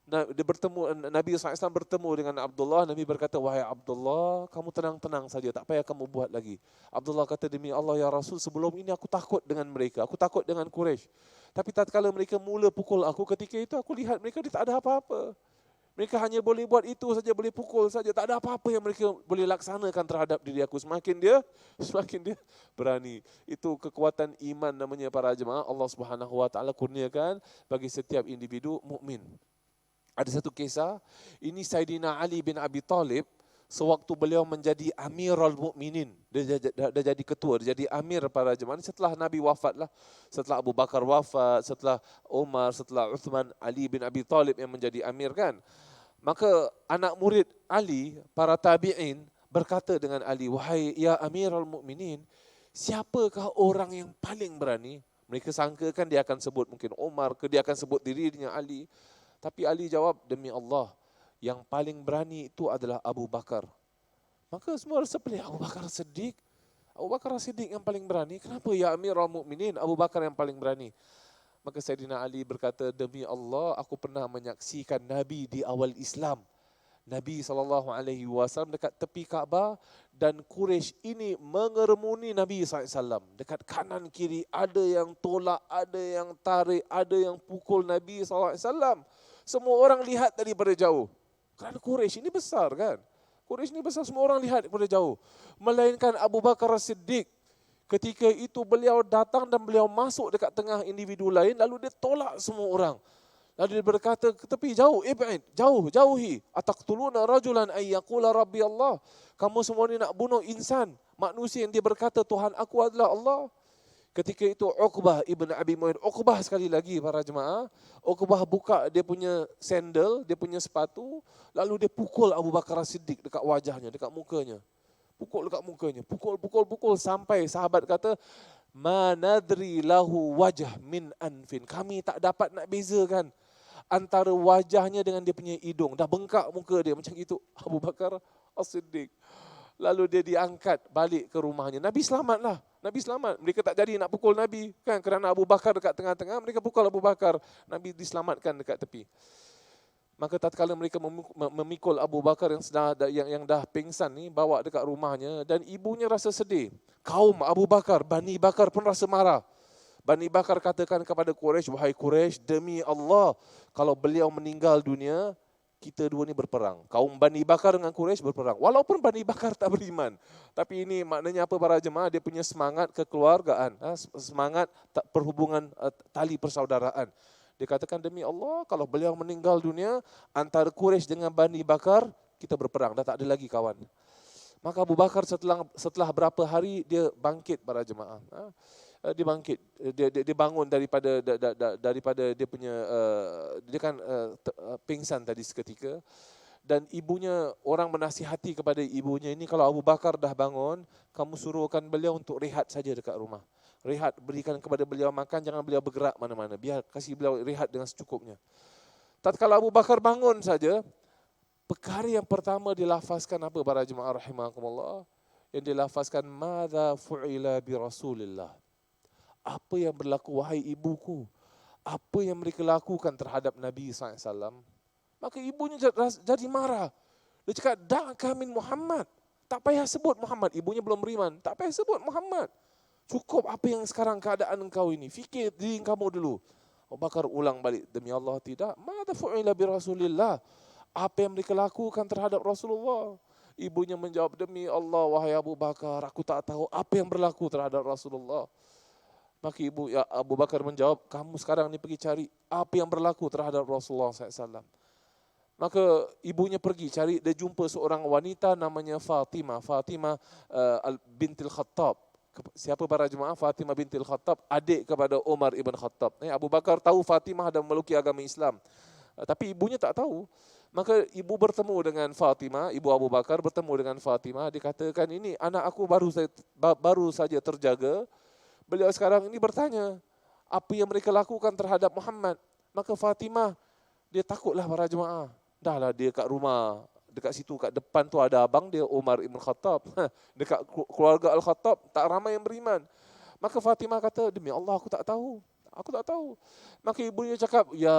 dia bertemu, Nabi SAW bertemu dengan Abdullah. Nabi berkata, wahai Abdullah, kamu tenang-tenang saja, tak payah kamu buat lagi. Abdullah kata, demi Allah ya Rasul, sebelum ini aku takut dengan mereka, aku takut dengan Quraisy. Tapi tatkala mereka mula pukul aku, ketika itu aku lihat mereka dia tak ada apa-apa. Mereka hanya boleh buat itu saja, boleh pukul saja, tak ada apa-apa yang mereka boleh laksanakan terhadap diri aku. Semakin dia berani. Itu kekuatan iman namanya para jemaah. Allah Subhanahu wa taala kurniakan bagi setiap individu mukmin. Ada satu kisah, ini Saidina Ali bin Abi Talib, sewaktu beliau menjadi Amirul Mukminin, dia jadi ketua, dia jadi amir para jemaah. Setelah Nabi wafat lah, setelah Abu Bakar wafat, setelah Umar, setelah Uthman, Ali bin Abi Talib yang menjadi amir kan. Maka anak murid Ali, para tabi'in berkata dengan Ali, wahai ya Amirul Mukminin, siapakah orang yang paling berani? Mereka sangkakan dia akan sebut mungkin Umar ke, dia akan sebut dirinya Ali. Tapi Ali jawab, demi Allah, yang paling berani itu adalah Abu Bakar. Maka semua rasa pelik, Abu Bakar Siddiq. Abu Bakar Siddiq yang paling berani. Kenapa ya Amirul Mukminin, Abu Bakar yang paling berani? Maka Sayyidina Ali berkata, demi Allah, aku pernah menyaksikan Nabi di awal Islam. Nabi SAW dekat tepi Kaabah dan Quraisy ini mengerumuni Nabi SAW. Dekat kanan kiri ada yang tolak, ada yang tarik, ada yang pukul Nabi SAW. Semua orang lihat daripada jauh. Kerana Quraisy ini besar kan. Quraisy ini besar, semua orang lihat daripada jauh. Melainkan Abu Bakar Siddiq. Ketika itu beliau datang dan beliau masuk dekat tengah individu lain, lalu dia tolak semua orang. Lalu dia berkata ke tepi, jauh, jauhi. Ataqtuluna rajulan ay yaqula rabbi Allah. Kamu semua ni nak bunuh insan, manusia yang dia berkata Tuhan aku adalah Allah. Ketika itu Uqbah ibn Abi Mu'ayth, Uqbah sekali lagi para jemaah, Uqbah buka dia punya sandal, dia punya sepatu, lalu dia pukul Abu Bakar Siddiq dekat wajahnya, dekat mukanya. Pukul dekat mukanya, pukul sampai sahabat kata, ma nadri lahu wajah min anfin. Kami tak dapat nak bezakan antara wajahnya dengan dia punya hidung. Dah bengkak muka dia macam itu, Abu Bakar As-Siddiq. Lalu dia diangkat balik ke rumahnya. Nabi selamatlah. Nabi selamat. Mereka tak jadi nak pukul Nabi. Kan kerana Abu Bakar dekat tengah-tengah, mereka pukul Abu Bakar. Nabi diselamatkan dekat tepi. Maka tatkala mereka memikul Abu Bakar yang dah pingsan ni, bawa dekat rumahnya, dan ibunya rasa sedih. Kaum Abu Bakar, Bani Bakar pun rasa marah. Bani Bakar katakan kepada Quraisy, wahai Quraisy, demi Allah, kalau beliau meninggal dunia, kita dua ni berperang. Kaum Bani Bakar dengan Quraisy berperang. Walaupun Bani Bakar tak beriman. Tapi ini maknanya apa para jemaah? Dia punya semangat kekeluargaan. Semangat perhubungan tali persaudaraan. Dia katakan demi Allah, kalau beliau meninggal dunia, antara Quraisy dengan Bani Bakar, kita berperang. Dah tak ada lagi kawan. Maka Abu Bakar setelah berapa hari, dia bangkit para jemaah. Dia bangkit, dia bangun daripada dia punya dia kan pingsan tadi seketika, dan ibunya, orang menasihati kepada ibunya ini, kalau Abu Bakar dah bangun, kamu suruhkan beliau untuk rehat saja dekat rumah. Rehat, berikan kepada beliau makan, jangan beliau bergerak mana-mana, biar kasih beliau rehat dengan secukupnya. Tatkala Abu Bakar bangun saja, perkara yang pertama dilafazkan apa para jemaah rahimakumullah? Yang dilafazkan, madza fu'ila bi Rasulillah. Apa yang berlaku wahai ibuku? Apa yang mereka lakukan terhadap Nabi SAW? Maka ibunya jadi marah. Dia cakap, da'ka min Muhammad. Tak payah sebut Muhammad. Ibunya belum beriman. Tak payah sebut Muhammad. Cukup apa yang sekarang keadaan engkau ini. Fikir diri kamu dulu. Abu Bakar ulang balik. Demi Allah tidak. Mada fu'ila bi Rasulillah. Apa yang mereka lakukan terhadap Rasulullah? Ibunya menjawab, demi Allah wahai Abu Bakar, aku tak tahu apa yang berlaku terhadap Rasulullah. Maka Abu Bakar menjawab, kamu sekarang ni pergi cari apa yang berlaku terhadap Rasulullah SAW. Maka ibunya pergi cari, dia jumpa seorang wanita namanya Fatimah. Fatimah bintil Khattab. Siapa para jemaah? Fatimah bintil Khattab, adik kepada Umar ibn Khattab. Abu Bakar tahu Fatimah ada memeluk agama Islam. Tapi ibunya tak tahu. Maka ibu bertemu dengan Fatimah, ibu Abu Bakar bertemu dengan Fatimah. Dikatakan, ini anak aku baru saja terjaga. Beliau sekarang ini bertanya, apa yang mereka lakukan terhadap Muhammad? Maka Fatimah, dia takutlah para jemaah. Dahlah dia kat rumah, dekat situ kat depan tu ada abang dia Umar ibn Khattab. Dekat keluarga Al-Khattab, tak ramai yang beriman. Maka Fatimah kata, demi Allah aku tak tahu. Aku tak tahu. Maka ibunya cakap, ya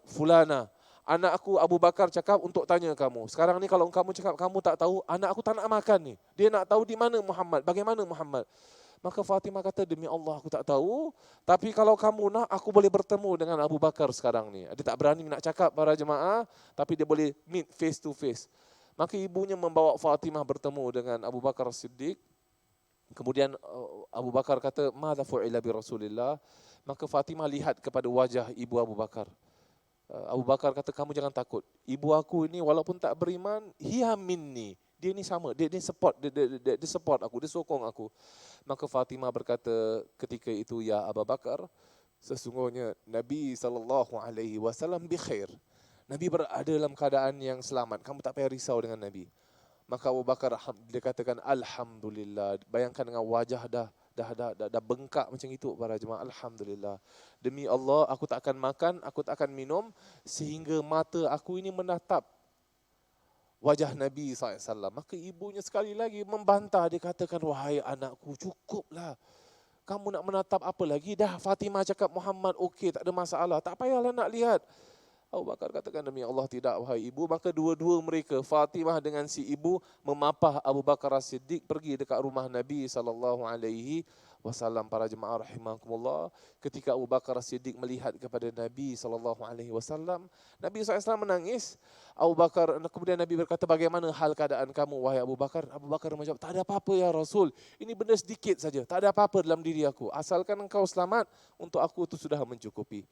fulana, anak aku Abu Bakar cakap untuk tanya kamu. Sekarang ni kalau kamu cakap kamu tak tahu, anak aku tak nak makan ni. Dia nak tahu di mana Muhammad, bagaimana Muhammad. Maka Fatimah kata, demi Allah aku tak tahu, tapi kalau kamu nak, aku boleh bertemu dengan Abu Bakar sekarang ni. Dia tak berani nak cakap para jemaah, tapi dia boleh meet face to face. Maka ibunya membawa Fatimah bertemu dengan Abu Bakar Siddiq. Kemudian Abu Bakar kata, madza fu'ila bi Rasulillah. Maka Fatimah lihat kepada wajah ibu Abu Bakar. Abu Bakar kata, kamu jangan takut. Ibu aku ini walaupun tak beriman, hiya minni. Dia ni sama, dia support, dia support aku, dia sokong aku. Maka Fatimah berkata ketika itu, ya Abu Bakar, sesungguhnya Nabi SAW bi khair. Nabi berada dalam keadaan yang selamat. Kamu tak payah risau dengan Nabi. Maka Abu Bakar dia katakan alhamdulillah. Bayangkan dengan wajah dah bengkak macam itu para jemaah. Alhamdulillah. Demi Allah aku tak akan makan, aku tak akan minum sehingga mata aku ini menatap wajah Nabi SAW. Maka ibunya sekali lagi membantah. Dia katakan, wahai anakku, cukuplah. Kamu nak menatap apa lagi? Dah Fatimah cakap Muhammad okey, tak ada masalah. Tak payahlah nak lihat. Abu Bakar katakan, demi Allah tidak wahai ibu. Maka dua-dua mereka, Fatimah dengan si ibu, memapah Abu Bakar As-Siddiq pergi dekat rumah Nabi SAW. Para jemaah rahimakumullah. Ketika Abu Bakar As-Siddiq melihat kepada Nabi SAW, Nabi SAW menangis. Abu Bakar, kemudian Nabi berkata, bagaimana hal keadaan kamu wahai Abu Bakar? Abu Bakar menjawab, tak ada apa-apa ya Rasul. Ini benda sedikit saja, tak ada apa-apa dalam diri aku. Asalkan engkau selamat, untuk aku itu sudah mencukupi.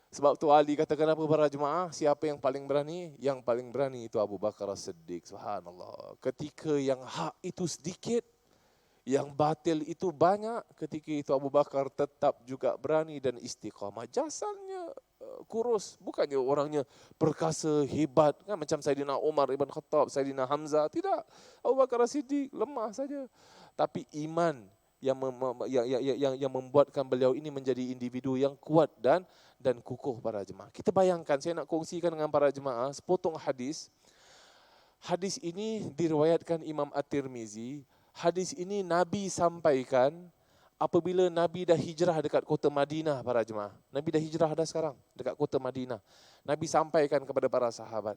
Sebab tu Ali katakan apa para jemaah? Siapa yang paling berani? Yang paling berani itu Abu Bakar As-Siddiq. Subhanallah. Ketika yang hak itu sedikit, yang batil itu banyak, ketika itu Abu Bakar tetap juga berani dan istiqamah. Jasannya kurus, bukannya orangnya perkasa, hebat, kan macam Saidina Umar ibn Khattab, Saidina Hamzah, tidak. Abu Bakar As-Siddiq lemah saja. Tapi iman yang membuatkan beliau ini menjadi individu yang kuat dan kukuh para jemaah. Kita bayangkan, saya nak kongsikan dengan para jemaah sepotong hadis. Hadis ini diriwayatkan Imam At-Tirmizi. Hadis ini Nabi sampaikan apabila Nabi dah hijrah dekat kota Madinah para jemaah. Nabi dah hijrah dah sekarang dekat kota Madinah. Nabi sampaikan kepada para sahabat.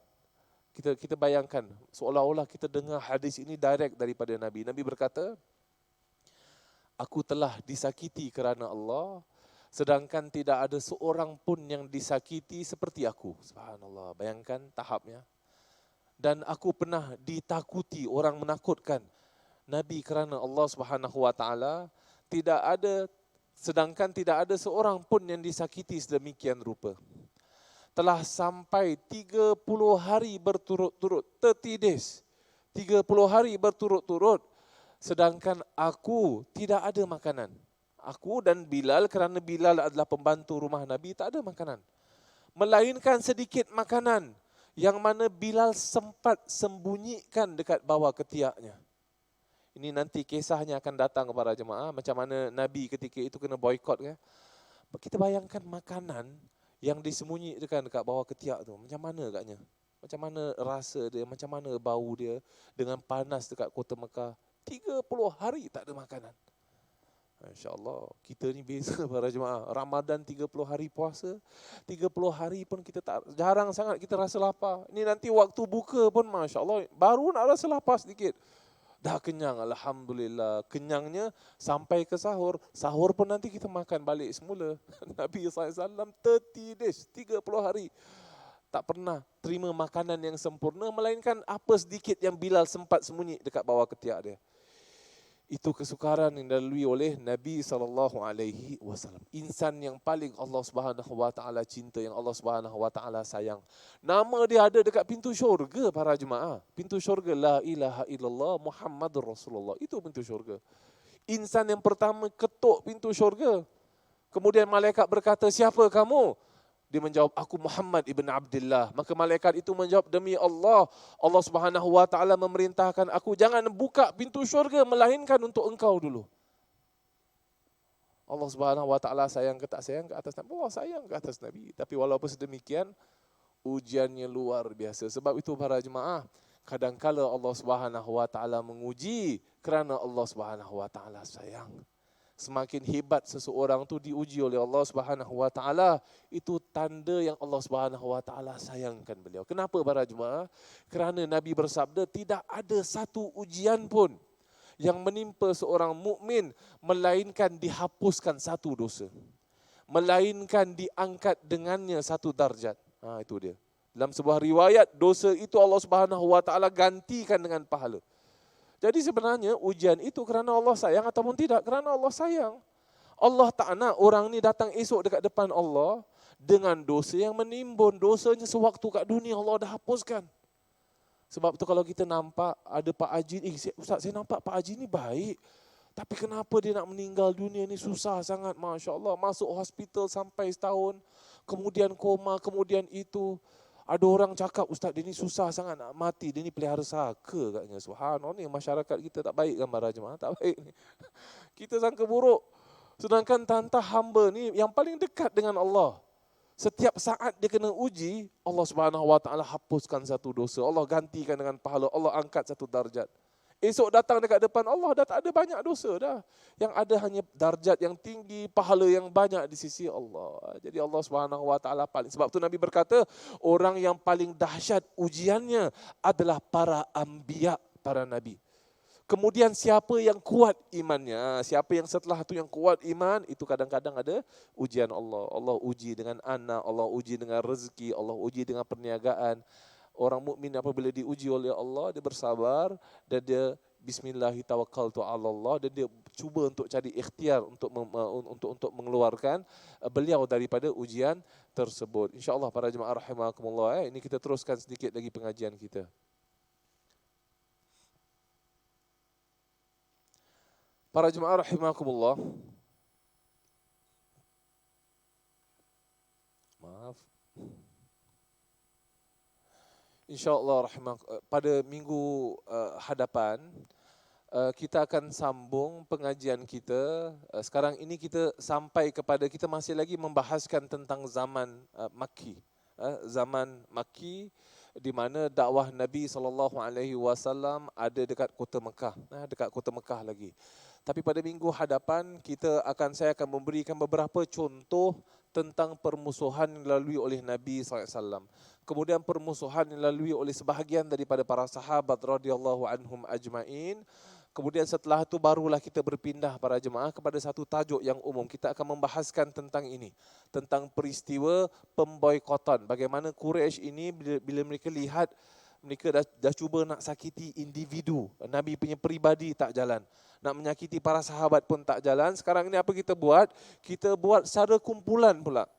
Kita bayangkan seolah-olah kita dengar hadis ini direct daripada Nabi. Nabi berkata, aku telah disakiti kerana Allah, sedangkan tidak ada seorang pun yang disakiti seperti aku. Subhanallah, bayangkan tahapnya. Dan aku pernah ditakuti, orang menakutkan Nabi kerana Allah Subhanahu Wa Taala, sedangkan tidak ada seorang pun yang disakiti sedemikian rupa. Telah sampai 30 hari berturut-turut, 30 days, 30 hari berturut-turut, sedangkan aku tidak ada makanan. Aku dan Bilal, kerana Bilal adalah pembantu rumah Nabi, tak ada makanan. Melainkan sedikit makanan yang mana Bilal sempat sembunyikan dekat bawah ketiaknya. Ini nanti kisahnya akan datang kepada jemaah, macam mana Nabi ketika itu kena boykot. Kita bayangkan makanan yang disembunyikan dekat bawah ketiak tu, macam mana agaknya? Macam mana rasa dia, macam mana bau dia dengan panas dekat kota Mekah. 30 hari tak ada makanan. InsyaAllah, kita ni beza para jemaah. Ramadan 30 hari puasa, 30 hari pun kita tak, jarang sangat kita rasa lapar. Ini nanti waktu buka pun Masya Allah, baru nak rasa lapar sedikit. Dah kenyang, Alhamdulillah. Kenyangnya sampai ke sahur. Sahur pun nanti kita makan balik semula. Nabi SAW 30 days, 30 hari. Tak pernah terima makanan yang sempurna, melainkan apa sedikit yang Bilal sempat sembunyi dekat bawah ketiak dia. Itu kesukaran yang dilalui oleh Nabi SAW. Insan yang paling Allah Subhanahu Wa Taala cinta, yang Allah Subhanahu Wa Taala sayang. Nama dia ada dekat pintu syurga para jemaah. Pintu syurga, la ilaha illallah Muhammadur Rasulullah. Itu pintu syurga. Insan yang pertama ketuk pintu syurga. Kemudian malaikat berkata, siapa kamu? Dia menjawab, aku Muhammad ibn Abdullah. Maka malaikat itu menjawab, demi Allah, Allah Subhanahu Wa Taala memerintahkan aku jangan buka pintu syurga melainkan untuk engkau dulu. Allah Subhanahu Wa Taala sayang ke tak sayang ke atas Nabi? Allah sayang ke atas Nabi. Tapi walaupun sedemikian, ujiannya luar biasa. Sebab itu para jemaah, kadangkala Allah Subhanahu Wa Taala menguji kerana Allah Subhanahu Wa Taala sayang. Semakin hebat seseorang tu diuji oleh Allah Subhanahu Wa Taala, itu tanda yang Allah Subhanahu Wa Taala sayangkan beliau. Kenapa para jemaah? Kerana Nabi bersabda, tidak ada satu ujian pun yang menimpa seorang mukmin melainkan dihapuskan satu dosa, melainkan diangkat dengannya satu darjat. Itu dia. Dalam sebuah riwayat, dosa itu Allah Subhanahu Wa Taala gantikan dengan pahala. Jadi sebenarnya ujian itu kerana Allah sayang ataupun tidak, kerana Allah sayang. Allah tak nak orang ni datang esok dekat depan Allah dengan dosa yang menimbun. Dosanya sewaktu kat dunia Allah dah hapuskan. Sebab tu kalau kita nampak ada Pak Haji, Ustaz saya nampak Pak Haji ni baik. Tapi kenapa dia nak meninggal dunia ni susah sangat, Masya Allah. Masuk hospital sampai setahun, kemudian koma, kemudian itu. Ada orang cakap, Ustaz dia ni susah sangat nak mati, dia ni pelihara saka katnya. Subhanallah, ni masyarakat kita tak baik kan para jemaah, tak baik ni. Kita sangka buruk. Sedangkan tantah hamba ni yang paling dekat dengan Allah. Setiap saat dia kena uji, Allah Subhanahu Wa Taala hapuskan satu dosa, Allah gantikan dengan pahala, Allah angkat satu darjat. Esok datang dekat depan Allah dah tak ada banyak dosa dah. Yang ada hanya darjat yang tinggi, pahala yang banyak di sisi Allah. Jadi Allah Subhanahu Wa Taala paling. Sebab tu Nabi berkata, orang yang paling dahsyat ujiannya adalah para anbiya, para nabi. Kemudian siapa yang kuat imannya, siapa yang setelah itu yang kuat iman, itu kadang-kadang ada ujian Allah. Allah uji dengan anak, Allah uji dengan rezeki, Allah uji dengan perniagaan. Orang mukmin apabila diuji oleh Allah, dia bersabar dan dia bismillahi tawakkaltu ala Allah, dan dia cuba untuk cari ikhtiar untuk mengeluarkan beliau daripada ujian tersebut. Insya-Allah para jemaah rahimakumullah, ini kita teruskan sedikit lagi pengajian kita. Para jemaah rahimakumullah. Maaf. InsyaAllah pada minggu hadapan kita akan sambung pengajian kita. Sekarang ini kita sampai kepada, kita masih lagi membahaskan tentang zaman Makki. Zaman Makki di mana dakwah Nabi SAW ada dekat kota Mekah. Dekat kota Mekah lagi. Tapi pada minggu hadapan saya akan memberikan beberapa contoh tentang permusuhan yang dilalui oleh Nabi SAW. Kemudian permusuhan yang dilalui oleh sebahagian daripada para sahabat radhiyallahu anhum ajma'in. Kemudian setelah itu barulah kita berpindah para jemaah kepada satu tajuk yang umum. Kita akan membahaskan tentang ini. Tentang peristiwa pemboikotan. Bagaimana Quraisy ini bila mereka lihat mereka dah cuba nak sakiti individu. Nabi punya peribadi tak jalan. Nak menyakiti para sahabat pun tak jalan. Sekarang ini apa kita buat? Kita buat secara kumpulan pula.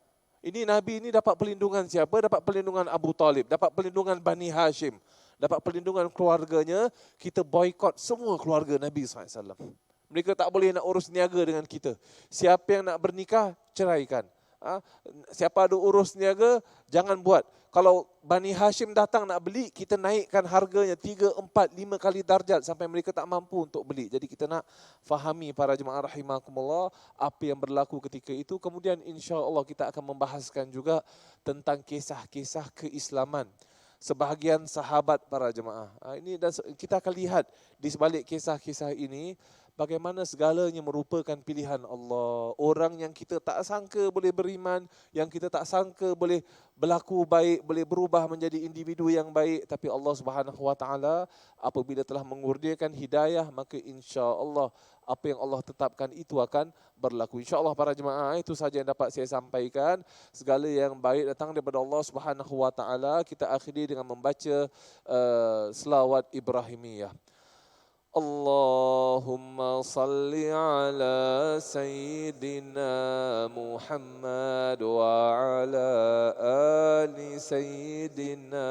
Ini Nabi ini dapat perlindungan siapa? Dapat perlindungan Abu Talib. Dapat perlindungan Bani Hashim. Dapat perlindungan keluarganya, kita boykot semua keluarga Nabi SAW. Mereka tak boleh nak urus niaga dengan kita. Siapa yang nak bernikah, ceraikan. Siapa ada urus niaga, jangan buat. Kalau Bani Hashim datang nak beli, kita naikkan harganya 3, 4, 5 kali darjat sampai mereka tak mampu untuk beli. Jadi kita nak fahami para jemaah rahimakumullah apa yang berlaku ketika itu. Kemudian insya-Allah kita akan membahaskan juga tentang kisah-kisah keislaman sebahagian sahabat para jemaah. Ini dan kita akan lihat di sebalik kisah-kisah ini bagaimana segalanya merupakan pilihan Allah. Orang yang kita tak sangka boleh beriman, yang kita tak sangka boleh berlaku baik, boleh berubah menjadi individu yang baik, tapi Allah Subhanahu Wa Taala apabila telah mengurniakan hidayah, maka insya-Allah apa yang Allah tetapkan itu akan berlaku. InsyaAllah para jemaah, itu saja yang dapat saya sampaikan. Segala yang baik datang daripada Allah Subhanahu Wa Taala. Kita akhiri dengan membaca selawat Ibrahimiyah. Allahumma salli ala Sayyidina Muhammad wa ala ali Sayyidina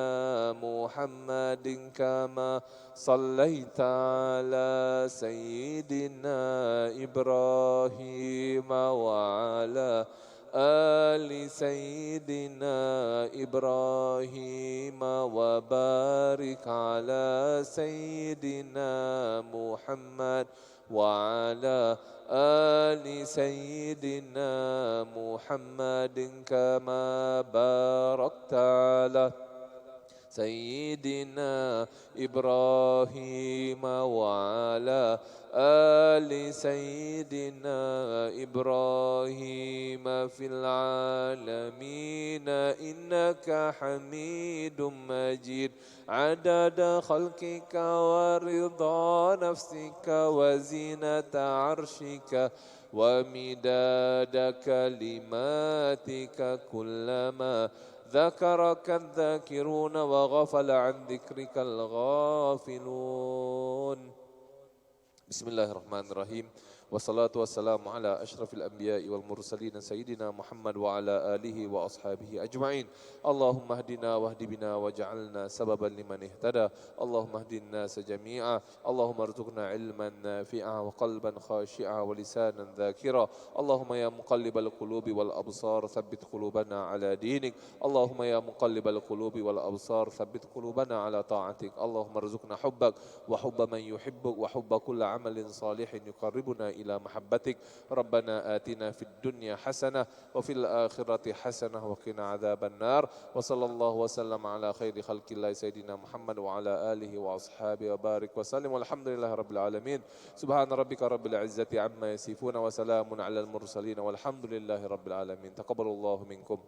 Muhammadin kama sallaita ala Sayyidina Ibrahim wa ala آل سيدنا إبراهيم وبارك على سيدنا محمد وعلى آل سيدنا محمد كما باركت على سيدنا إبراهيم وعلى آل سيدنا إبراهيم في العالمين إنك حميد مجيد عدد خلقك ورضا نفسك وزينة عرشك ومداد كلماتك كلما ذكرك الذاكرون وغفل عن ذكرك الغافلون. بسم الله الرحمن الرحيم والصلاة والسلام على أشرف الأنبياء والمرسلين سيدنا محمد وعلى آله وأصحابه أجمعين. اللهم اهدنا واهد بنا واجعلنا سببا لمن اهتدى. اللهم اهد الناس جميعا. اللهم ارزقنا علما نافعا وقلبا خاشعا ولسانا ذاكرا. اللهم يا مقلب القلوب والأبصار ثبت قلوبنا على دينك. اللهم يا مقلب القلوب والأبصار ثبت قلوبنا على طاعتك. اللهم ارزقنا حبك وحب من يحبك وحب كل عمل صالح يقربنا إلى محبتك. ربنا آتنا في الدنيا حسنة وفي الآخرة حسنة وقنا عذاب النار. وصلى الله وسلم على خير خلق الله سيدنا محمد وعلى آله وأصحابه وبارك وسلم والحمد لله رب العالمين. سبحان ربك رب العزة عما يصفون وسلام على المرسلين والحمد لله رب العالمين. تقبل الله منكم.